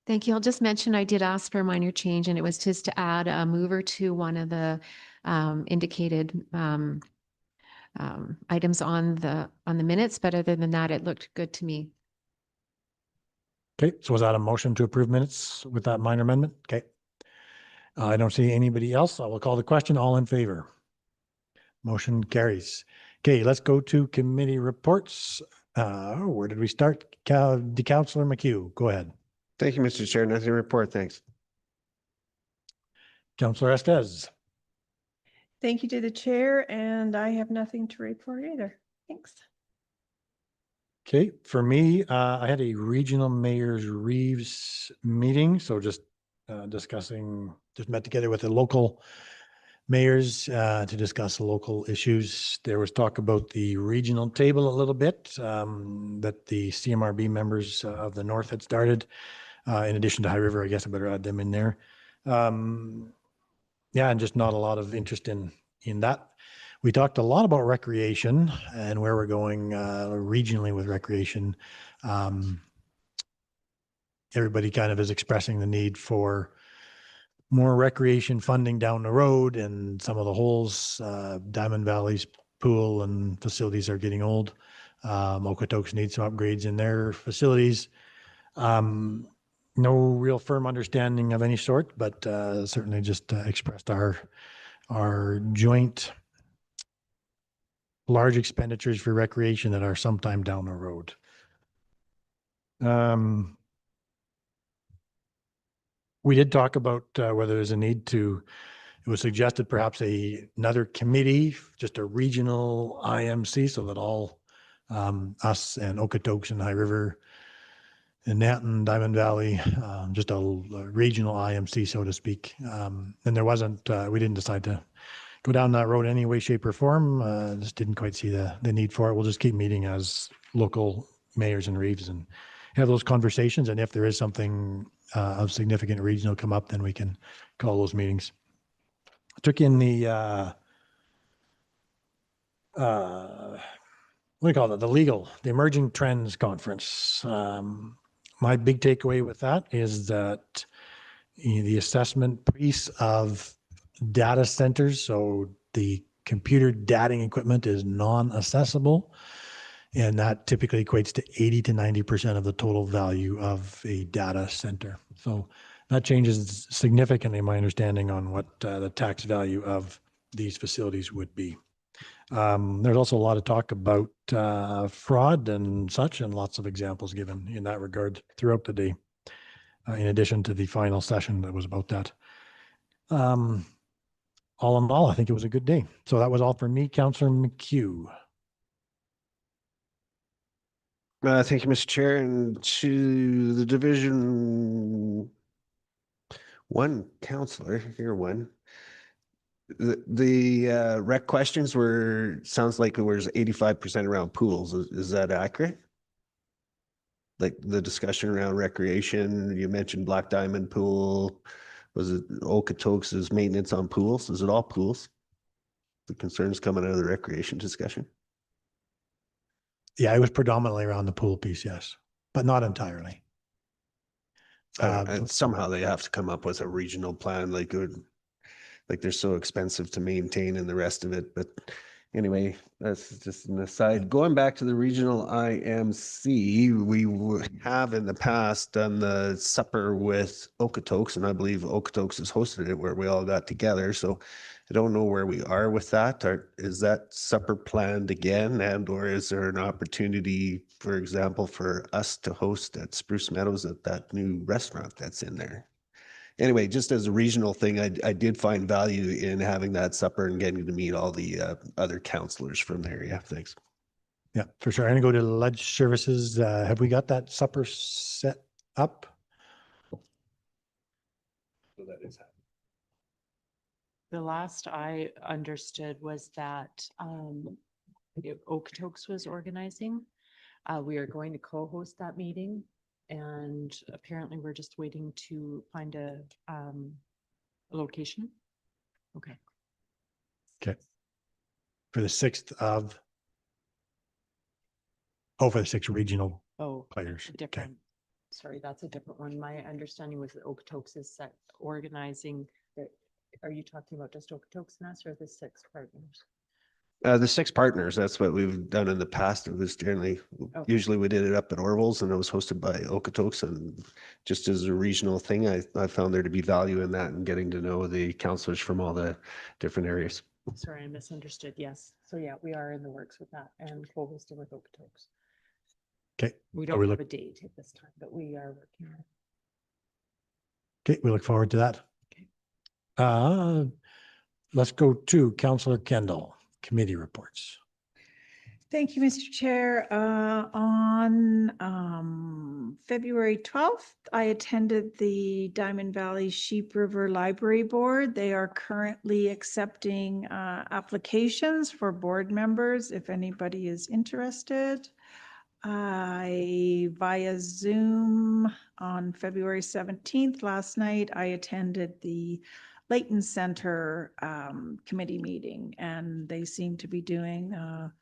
Thank you. I'll just mention I did ask for a minor change, and it was just to add a mover to one of the indicated items on the minutes. But other than that, it looked good to me. Okay, so was that a motion to approve minutes with that minor amendment? Okay. I don't see anybody else. I will call the question. All in favor? Motion carries. Okay, let's go to committee reports. Where did we start? The Councillor McHugh, go ahead. Thank you, Mr. Chair. Nothing to report. Thanks. Councillor Estes. Thank you to the chair, and I have nothing to report either. Thanks. Okay, for me, I had a regional mayors Reeves meeting, so just met together with the local mayors to discuss local issues. There was talk about the regional table a little bit that the CMRB members of the North had started. In addition to High River, I guess I better add them in there. Yeah, and just not a lot of interest in that. We talked a lot about recreation and where we're going regionally with recreation. Everybody kind of is expressing the need for more recreation funding down the road, and some of the holes, Diamond Valley's pool and facilities are getting old. Okotoks need some upgrades in their facilities. No real firm understanding of any sort, but certainly just expressed our joint large expenditures for recreation that are sometime down the road. We did talk about whether there's a need to, it was suggested perhaps another committee, just a regional IMC, so that all us and Okotoks and High River and Nanton, Diamond Valley, just a regional IMC, so to speak. And there wasn't, we didn't decide to go down that road any way, shape, or form. Just didn't quite see the need for it. We'll just keep meeting as local mayors and Reeves and have those conversations. And if there is something of significant regional come up, then we can call those meetings. I took in the, what do you call it? The Emerging Trends Conference. My big takeaway with that is that the assessment piece of data centers, so the computer dating equipment is non-assessable, and that typically equates to 80 to 90% of the total value of a data center. So that changes significantly my understanding on what the tax value of these facilities would be. There's also a lot of talk about fraud and such, and lots of examples given in that regard throughout the day, in addition to the final session that was about that. All in all, I think it was a good day. So that was all for me, Councillor McHugh. Thank you, Mr. Chair. And to the Division 1 councillor, here one. The rec questions were, sounds like it was 85% around pools. Is that accurate? Like the discussion around recreation, you mentioned Black Diamond Pool. Was it Okotoks' maintenance on pools? Is it all pools? The concerns coming out of the recreation discussion? Yeah, it was predominantly around the pool piece, yes, but not entirely. And somehow they have to come up with a regional plan, like they're so expensive to maintain and the rest of it. But Anyway, that's just an aside. Going back to the regional IMC, we have in the past done the supper with Okotoks, and I believe Okotoks has hosted it where we all got together. So I don't know where we are with that. Or is that supper planned again? And or is there an opportunity, for example, for us to host at Spruce Meadows at that new restaurant that's in there? Anyway, just as a regional thing, I did find value in having that supper and getting to meet all the other counselors from the area. Thanks. Yeah, for sure. I'm gonna go to Ledge Services. Have we got that supper set up? So that is happening. The last I understood was that Okotoks was organizing. We are going to co-host that meeting, and apparently we're just waiting to find a location. Okay. Okay. For the 6th of, for the 6 regional Oh, players. Okay. different. Sorry, that's a different one. My understanding was that Okotoks is organizing. Are you talking about just Okotoks and us, or the 6 partners? The 6 partners, that's what we've done in the past. It was generally, usually we did it up at Orville's and it was hosted by Okotoks, and just as a regional thing, I found there to be value in that and getting to know the counselors from all the different areas. Sorry, I misunderstood. Yes. So yeah, we are in the works with that and co-hosted with Okotoks. Okay. We So don't we have look- a date at this time, but we are working on it. Okay, we look forward to that. Let's go to Councillor Kendall, committee reports. Thank you, Mr. Chair. On February 12th, I attended the Diamond Valley Sheep River Library Board. They are currently accepting applications for board members if anybody is interested. Via Zoom on February 17th, last night, I attended the Layton Center committee meeting, and they seem to be doing a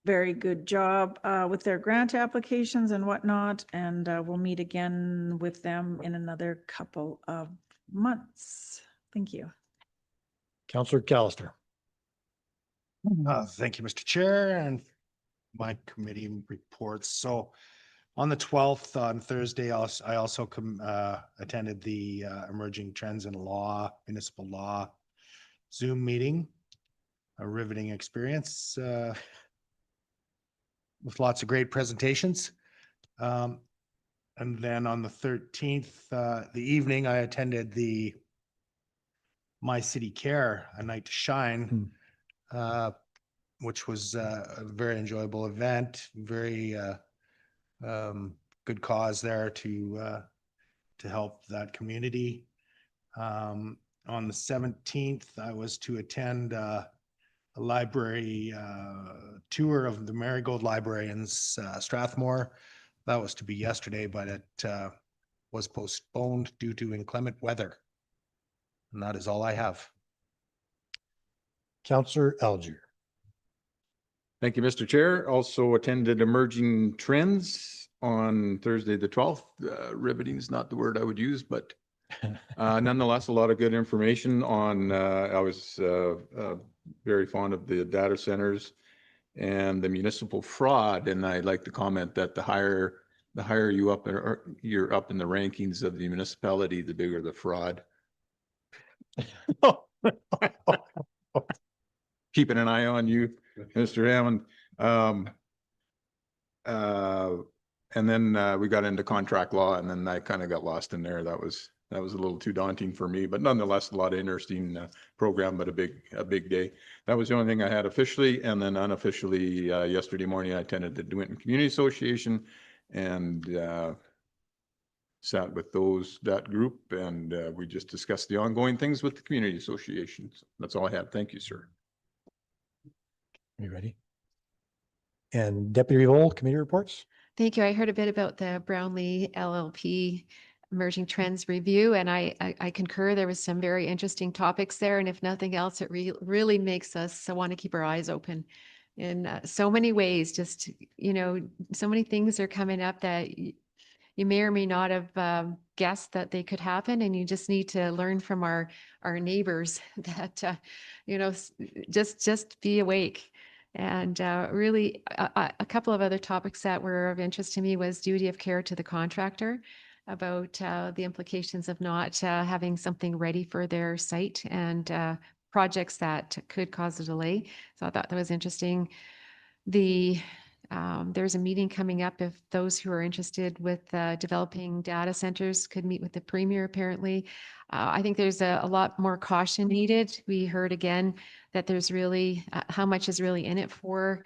very good job with their grant applications and whatnot. And we'll meet again with them in another couple of months. Thank you. Councillor Callister. Thank you, Mr. Chair, and my committee reports. So on the 12th, on Thursday, I also attended the Emerging Trends in Law, Municipal Law Zoom meeting, a riveting experience with lots of great presentations. And then on the 13th, the evening, I attended the My City Care, A Night to Shine, which was a very enjoyable event, very good cause there to help that community. On the 17th, I was to attend a library tour of the Marigold Library in Strathmore. That was to be yesterday, but it was postponed due to inclement weather. And that is all I have. Councillor Alger. Thank you, Mr. Chair. Also attended Emerging Trends on Thursday, the 12th. Riveting is not the word I would use, but nonetheless, a lot of good information on, I was very fond of the data centers and the municipal fraud. And I'd like to comment that the higher you up, you're up in the rankings of the municipality, the bigger the fraud. Keeping an eye on you, Mr. Hammond. And then we got into contract law, and then I kind of got lost in there. That was a little too daunting for me, but nonetheless, a lot of interesting program, but a big day. That was the only thing I had officially, and then unofficially, yesterday morning, I attended the DeWinton Community Association and sat with that group, and we just discussed the ongoing things with the community associations. That's all I had. Thank you, sir. Are you ready? And Deputy Vole, committee reports? Thank you. I heard a bit about the Brownlee LLP Emerging Trends Review, and I concur. There was some very interesting topics there, and if nothing else, it really makes us want to keep our eyes open in so many ways. Just, so many things are coming up that you may or may not have guessed that they could happen, and you just need to learn from our neighbors that just be awake. And really, a couple of other topics that were of interest to me was duty of care to the contractor, about the implications of not having something ready for their site, and projects that could cause a delay. So I thought that was interesting. There's a meeting coming up if those who are interested with developing data centers could meet with the premier, apparently. I think there's a lot more caution needed. We heard again that there's really, how much is really in it for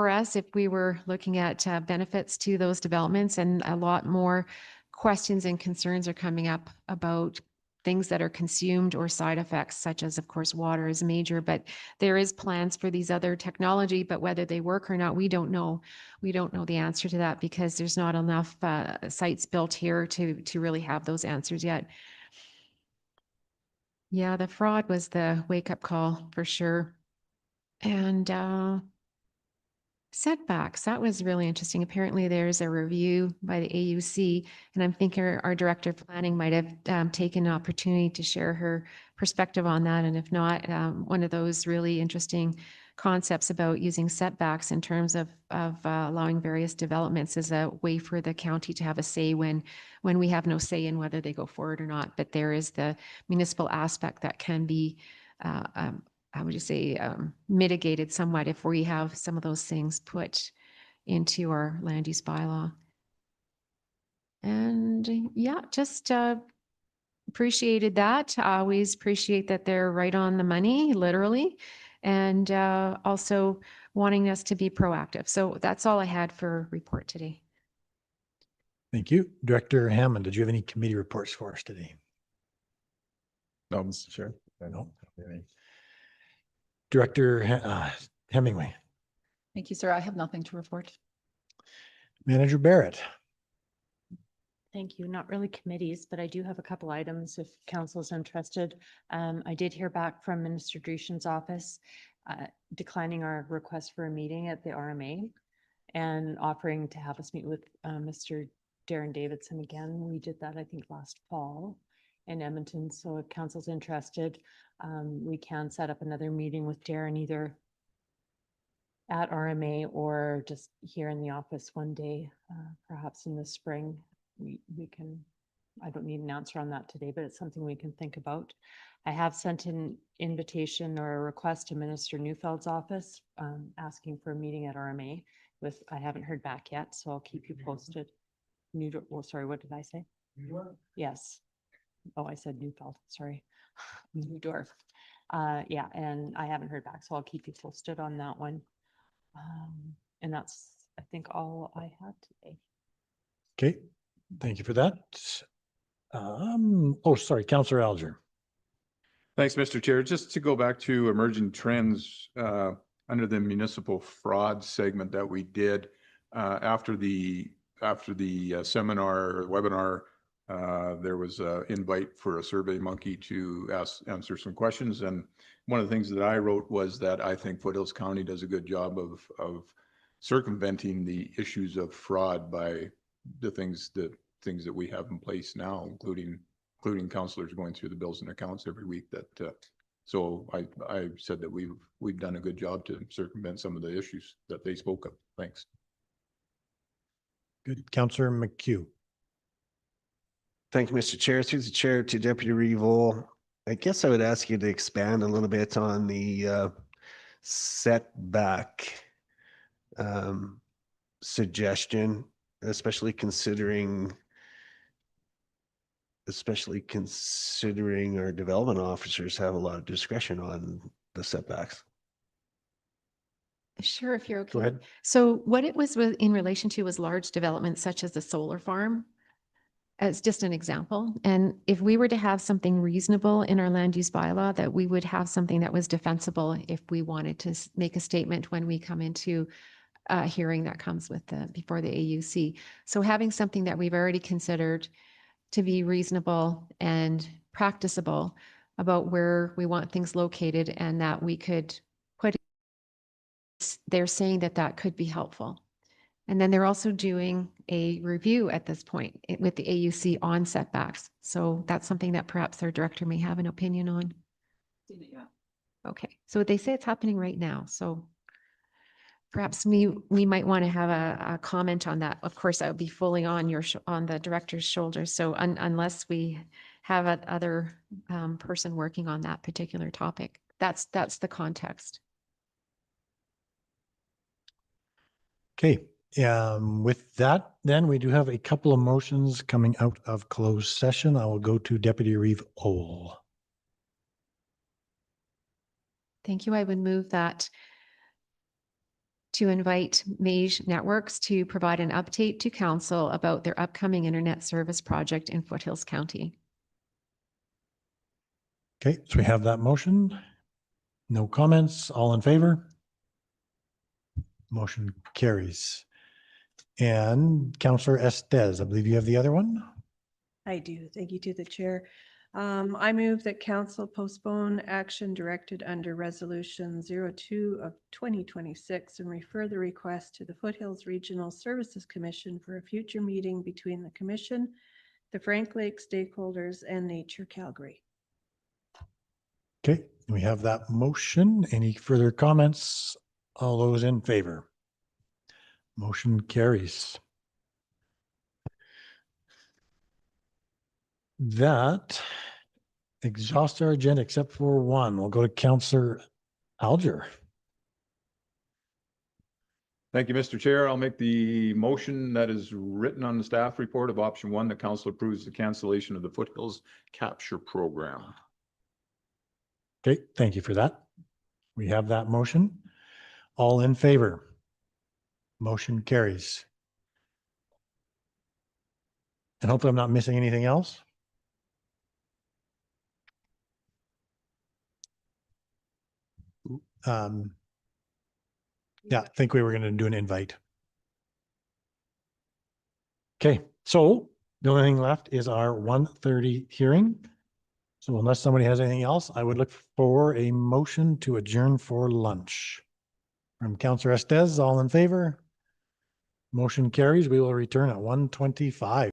us if we were looking at benefits to those developments, and a lot more questions and concerns are coming up about things that are consumed or side effects, such as, of course, water is major, but there is plans for these other technology, but whether they work or not, we don't know. We don't know the answer to that because there's not enough sites built here to really have those answers yet. Yeah, the fraud was the wake-up call for sure. And setbacks, that was really interesting. Apparently there's a review by the AUC, and I'm thinking our director of planning might have taken an opportunity to share her perspective on that. And if not, one of those really interesting concepts about using setbacks in terms of allowing various developments as a way for the county to have a say when we have no say in whether they go forward or not. But there is the municipal aspect that can be how would you say, mitigated somewhat if we have some of those things put into our land use bylaw. And yeah, just appreciated that. I always appreciate that they're right on the money, literally, and also wanting us to be proactive. So that's all I had for report today. Thank you. Director Hammond, did you have any committee reports for us today? No, Mr. Chair. No. Director Hemingway. Thank you, sir. I have nothing to report. Manager Barrett. Thank you. Not really committees, but I do have a couple items if council is interested. I did hear back from Minister Dreeshen's office declining our request for a meeting at the RMA and offering to have us meet with Mr. Darren Davidson again. We did that, I think, last fall in Edmonton. So if council's interested, we can set up another meeting with Darren either at RMA or just here in the office one day, perhaps in the spring. We can, I don't need an answer on that today, but it's something we can think about. I have sent an invitation or a request to Minister Neufield's office asking for a meeting at RMA with, I haven't heard back yet, so I'll keep you posted. Well, sorry, what did I say? Yes. Oh, I said Neufeld, sorry. Neudorf. Yeah, and I haven't heard back, so I'll keep you posted on that one. And that's, I think, all I had today. Okay, thank you for that. Oh, sorry, Councillor Alger. Thanks, Mr. Chair. Just to go back to emerging trends under the municipal fraud segment that we did after the seminar or webinar, there was an invite for a Survey Monkey to answer some questions. And one of the things that I wrote was that I think Foothills County does a good job of circumventing the issues of fraud by the things that we have in place now, including counselors going through the bills and accounts every week. So I said that we've done a good job to circumvent some of the issues that they spoke of. Thanks. Good. Councillor McHugh. Thank you, Mr. Chair. Through the chair to Deputy Revol. I guess I would ask you to expand a little bit on the setback suggestion, especially considering our development officers have a lot of discretion on the setbacks. Sure, if you're okay. Go ahead. So what it was in relation to was large developments such as the solar farm, as just an example. And if we were to have something reasonable in our land use bylaw, that we would have something that was defensible if we wanted to make a statement when we come into a hearing that comes with before the AUC. So having something that we've already considered to be reasonable and practicable about where we want things located, and that we could put, they're saying that could be helpful. And then they're also doing a review at this point with the AUC on setbacks. So that's something that perhaps our director may have an opinion on. Yeah. Okay, so they say it's happening right now, so perhaps we might want to have a comment on that. Of course, that would be fully on on the director's shoulders. So unless we have a other person working on that particular topic, that's the context. Okay, with that, then we do have a couple of motions coming out of closed session. I will go to Deputy Reeve Owl. Thank you. I would move that to invite Mage Networks to provide an update to council about their upcoming internet service project in Foothills County. Okay, so we have that motion. No comments, all in favor? Motion carries. And Councillor Estes, I believe you have the other one? I do. Thank you to the chair. I move that council postpone action directed under resolution 02 of 2026 and refer the request to the Foothills Regional Services Commission for a future meeting between the commission, the Frank Lake stakeholders, and Nature Calgary. Okay, we have that motion. Any further comments? All those in favor? Motion carries. That exhausts our agenda except for one. We'll go to Councillor Alger. Thank you, Mr. Chair. I'll make the motion that is written on the staff report of option 1 that council approves the cancellation of the Foothills Capture Program. Okay, thank you for that. We have that motion. All in favor? Motion carries. And hopefully I'm not missing anything else. Yeah, I think we were going to do an invite. Okay, so the only thing left is our 1:30 hearing. So unless somebody has anything else, I would look for a motion to adjourn for lunch. From Councillor Estes, all in favor? Motion carries. We will return at 1:25.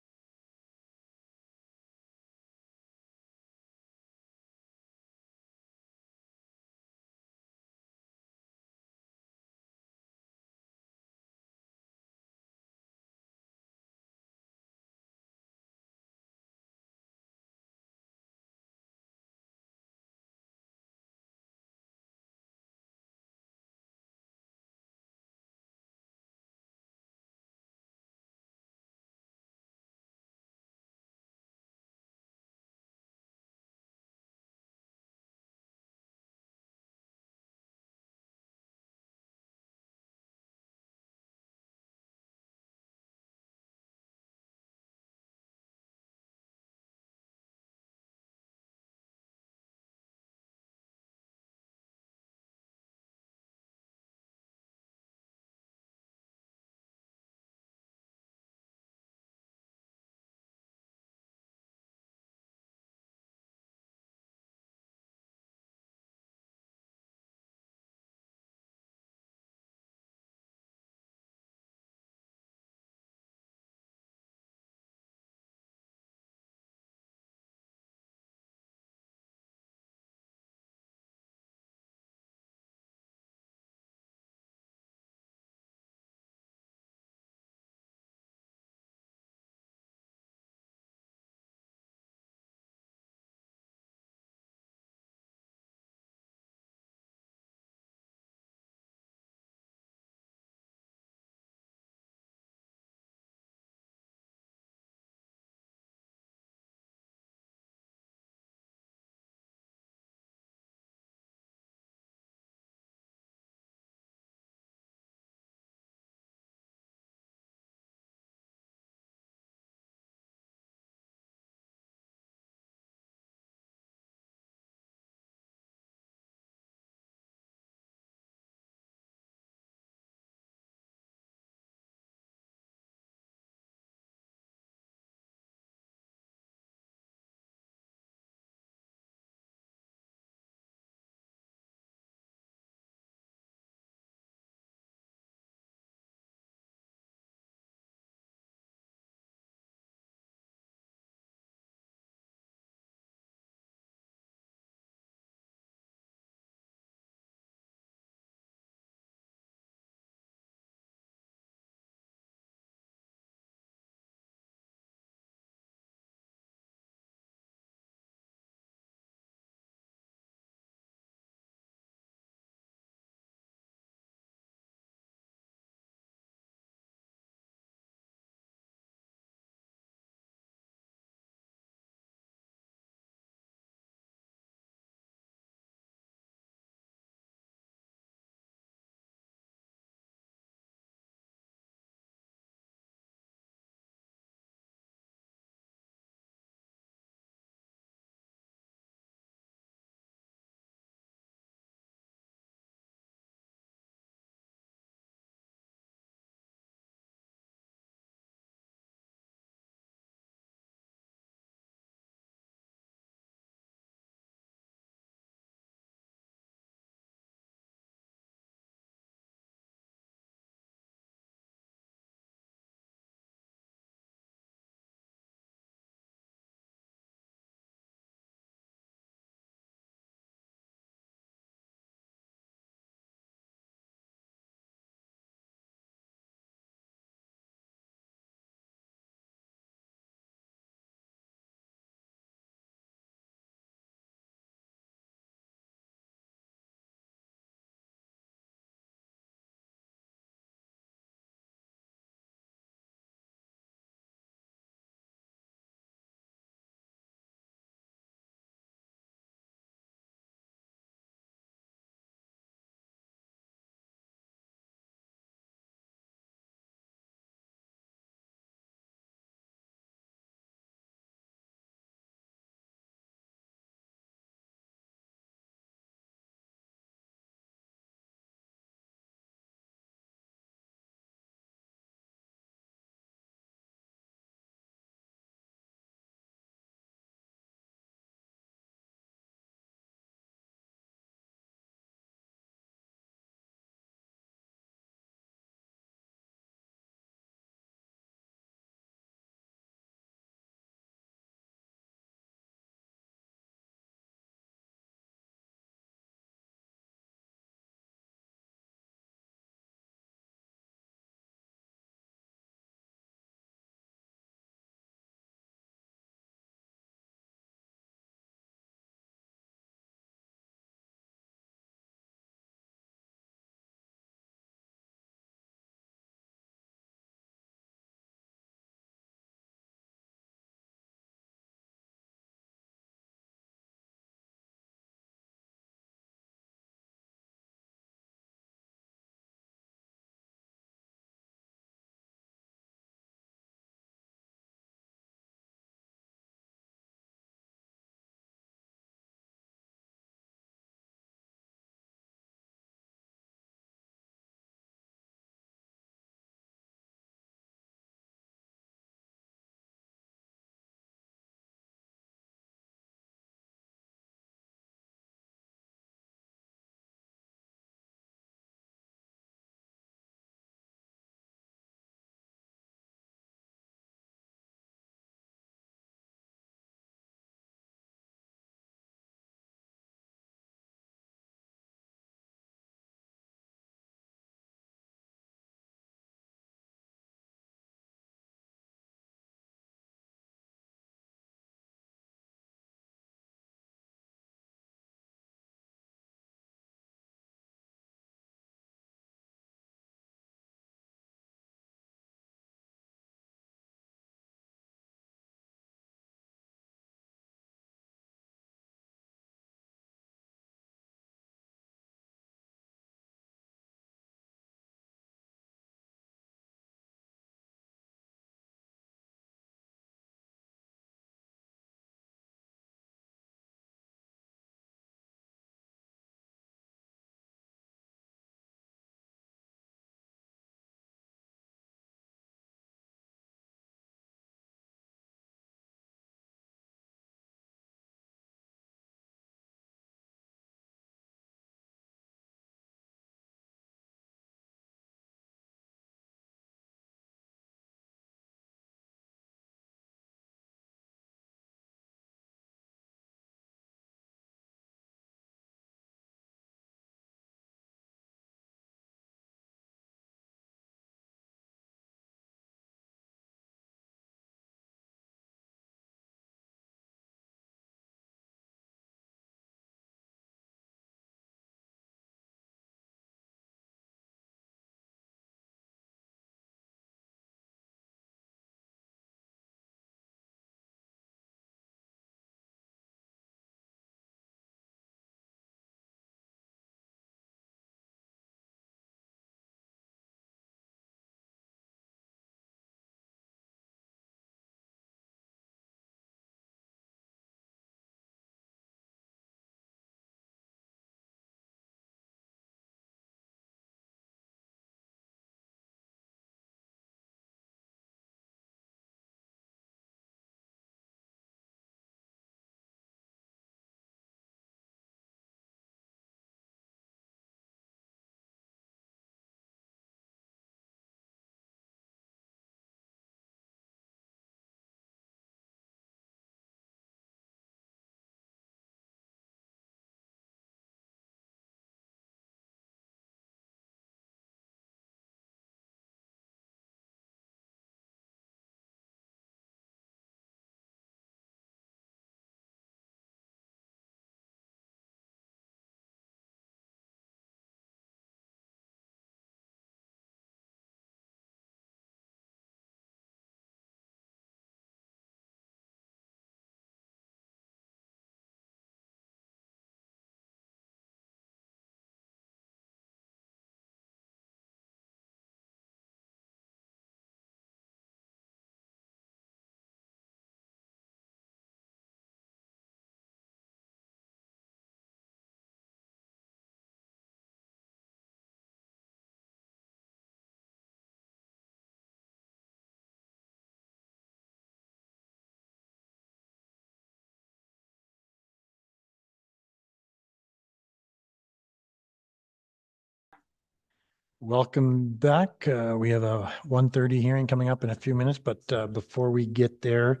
Welcome back. We have a 1:30 hearing coming up in a few minutes, but before we get there,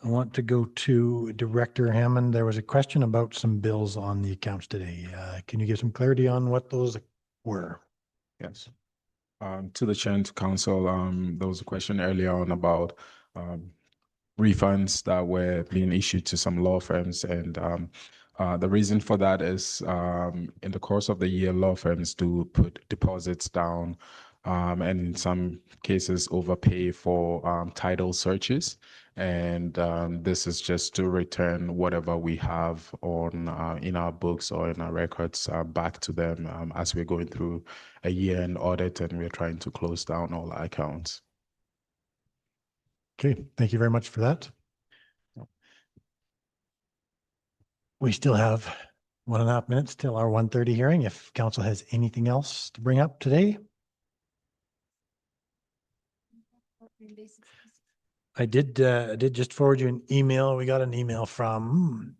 I want to go to Director Hammond. There was a question about some bills on the accounts today. Can you give some clarity on what those were? Yes. To the chair and to council, there was a question earlier on about refunds that were being issued to some law firms. And the reason for that is in the course of the year, law firms do put deposits down and in some cases overpay for title searches. And this is just to return whatever we have on in our books or in our records back to them as we're going through a year-end audit and we're trying to close down all our accounts. Okay, thank you very much for that. We still have 1.5 minutes till our 1:30 hearing. If council has anything else to bring up today. I did just forward you an email. We got an email from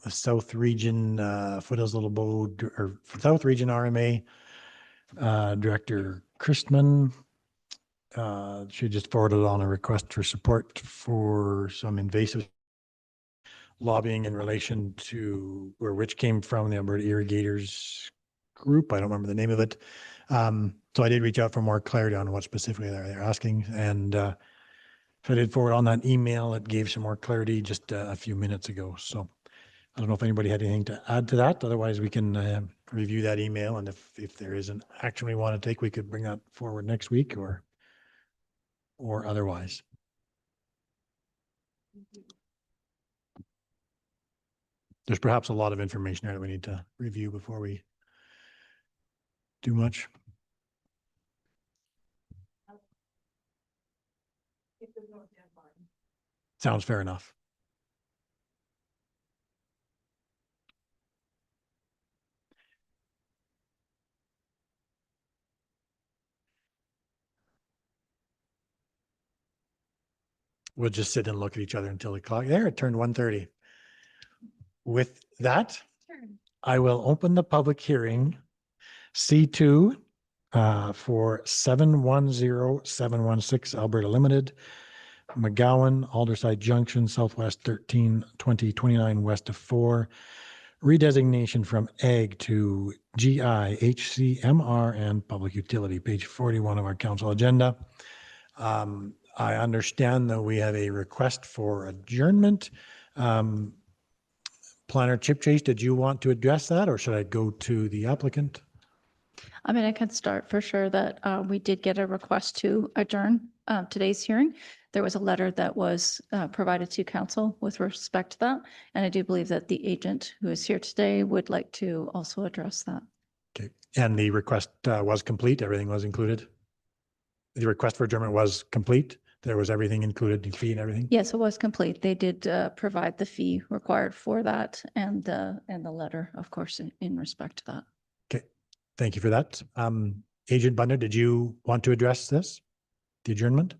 the South Region Foothills Little Bow or South Region RMA Director Christman. She just forwarded on a request for support for some invasive lobbying in relation to which came from the Alberta Irrigators group. I don't remember the name of it. So I did reach out for more clarity on what specifically they're asking. And so I did forward on that email. It gave some more clarity just a few minutes ago. So I don't know if anybody had anything to add to that. Otherwise, we can review that email. And if there is an action we want to take, we could bring that forward next week or otherwise. There's perhaps a lot of information there that we need to review before we do much. Sounds fair enough. We'll just sit and look at each other until the clock. There, it turned 1:30. With that, I will open the public hearing C2 for 710-716 Alberta Limited, McGowan, Alderside Junction, Southwest 13-2029 west of 4, redesignation from Ag to GI, HCMR, and Public Utility, page 41 of our council agenda. I understand that we have a request for adjournment. Planner Chip Chase, did you want to address that or should I go to the applicant? I mean, I can start for sure that we did get a request to adjourn today's hearing. There was a letter that was provided to council with respect to that. And I do believe that the agent who is here today would like to also address that. Okay. And the request was complete? Everything was included? The request for adjournment was complete? There was everything included, the fee and everything? Yes, it was complete. They did provide the fee required for that and the letter, of course, in respect to that. Okay. Thank you for that. Agent Bunda, did you want to address this, the adjournment?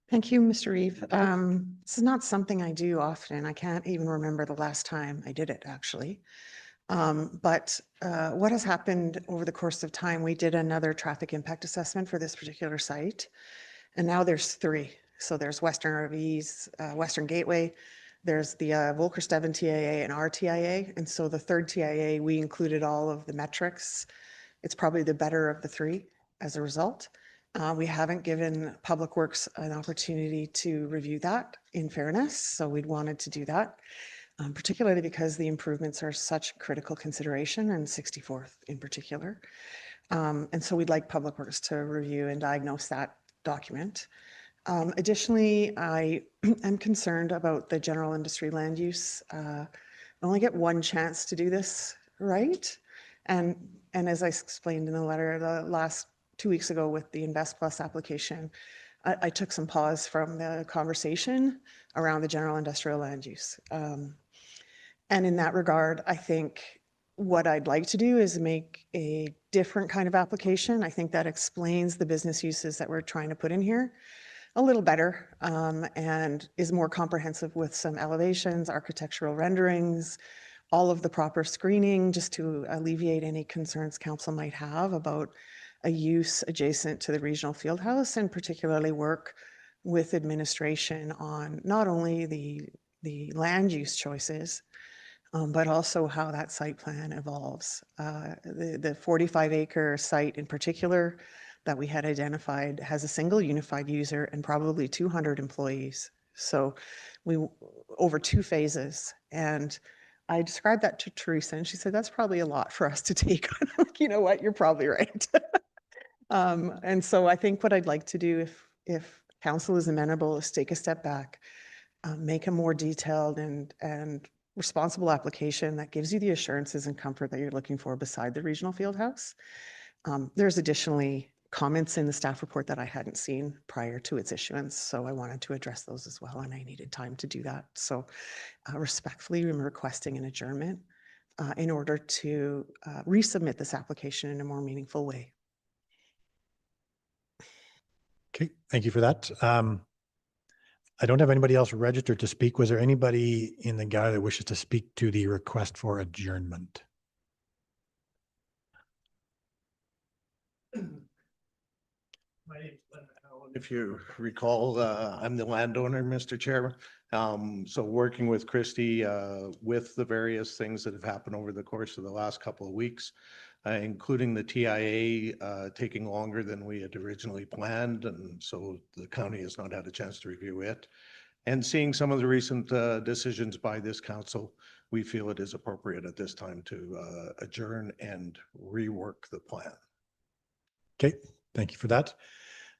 Thank you, Mr. Reeve. This is not something I do often. I can't even remember the last time I did it, actually. But what has happened over the course of time, we did another traffic impact assessment for this particular site. And now there's 3. So there's Western RVs, Western Gateway, there's the Volker-Steven TIA and our TIA. And so the third TIA, we included all of the metrics. It's probably the better of the 3 as a result. We haven't given Public Works an opportunity to review that in fairness. So we'd wanted to do that, particularly because the improvements are such critical consideration and 64th in particular. And so we'd like Public Works to review and diagnose that document. Additionally, I am concerned about the general industry land use. I only get one chance to do this right. And as I explained in the letter, the last 2 weeks ago with the Invest Plus application, I took some pause from the conversation around the general industrial land use. And in that regard, I think what I'd like to do is make a different kind of application. I think that explains the business uses that we're trying to put in here a little better and is more comprehensive with some elevations, architectural renderings, all of the proper screening, just to alleviate any concerns council might have about a use adjacent to the regional field house, and particularly work with administration on not only the land use choices, but also how that site plan evolves. The 45-acre site in particular that we had identified has a single unified user and probably 200 employees. So over 2 phases. And I described that to Teresa and she said, that's probably a lot for us to take on. Like, you know what, you're probably right. And so I think what I'd like to do, if council is amenable, is take a step back, make a more detailed and responsible application that gives you the assurances and comfort that you're looking for beside the regional field house. There's additionally comments in the staff report that I hadn't seen prior to its issuance, so I wanted to address those as well, and I needed time to do that. So respectfully, I'm requesting an adjournment in order to resubmit this application in a more meaningful way. Okay, thank you for that. I don't have anybody else registered to speak. Was there anybody in the gallery that wishes to speak to the request for adjournment? If you recall, I'm the landowner, Mr. Chairman. So working with Christy with the various things that have happened over the course of the last couple of weeks, including the TIA taking longer than we had originally planned. And so the county has not had a chance to review it. And seeing some of the recent decisions by this council, we feel it is appropriate at this time to adjourn and rework the plan. Okay, thank you for that.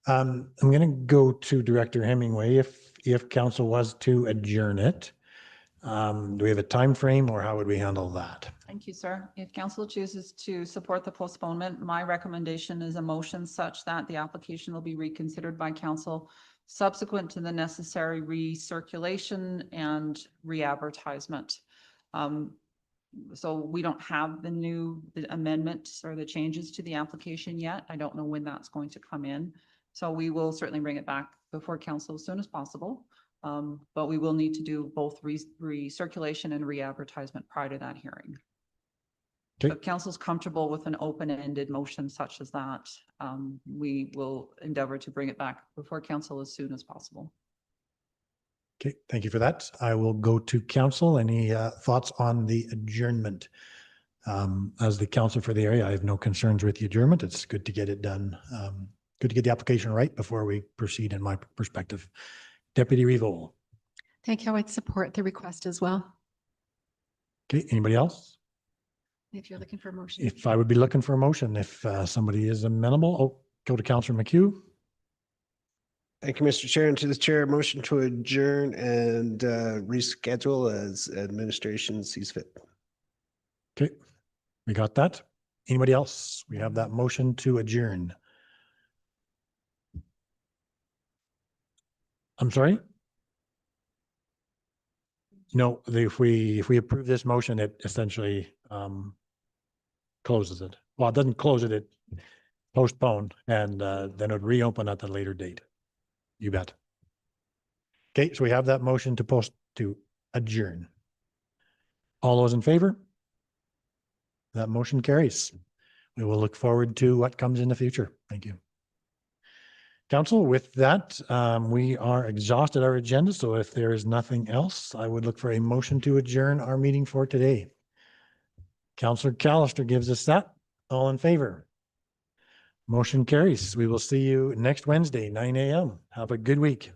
I'm going to go to Director Hemingway. If council was to adjourn it, do we have a time frame or how would we handle that? Thank you, sir. If council chooses to support the postponement, my recommendation is a motion such that the application will be reconsidered by council subsequent to the necessary recirculation and re-advertisement. So we don't have the amendments or the changes to the application yet. I don't know when that's going to come in. So we will certainly bring it back before council as soon as possible. But we will need to do both recirculation and re-advertisement prior to that hearing. Okay. If council's comfortable with an open-ended motion such as that, we will endeavor to bring it back before council as soon as possible. Okay, thank you for that. I will go to council. Any thoughts on the adjournment? As the council for the area, I have no concerns with the adjournment. It's good to get it done. Good to get the application right before we proceed, in my perspective. Deputy Revol. Thank you. I would support the request as well, Okay, anybody else? if you're looking for a motion. If I would be looking for a motion, if somebody is amenable, go to Councillor McHugh. Thank you, Mr. Chair. And to the chair, motion to adjourn and reschedule as administration sees fit. Okay, we got that. Anybody else? We have that motion to adjourn. I'm sorry? No, if we approve this motion, it essentially closes it. Well, it doesn't close it, it postpone, and then it would reopen at the later date. You bet. Okay, so we have that motion to adjourn. All those in favor? That motion carries. We will look forward to what comes in the future. Thank you. Council, with that, we are exhausted our agenda. So if there is nothing else, I would look for a motion to adjourn our meeting for today. Councillor Callister gives us that. All in favor? Motion carries. We will see you next Wednesday, 9 a.m. Have a good week.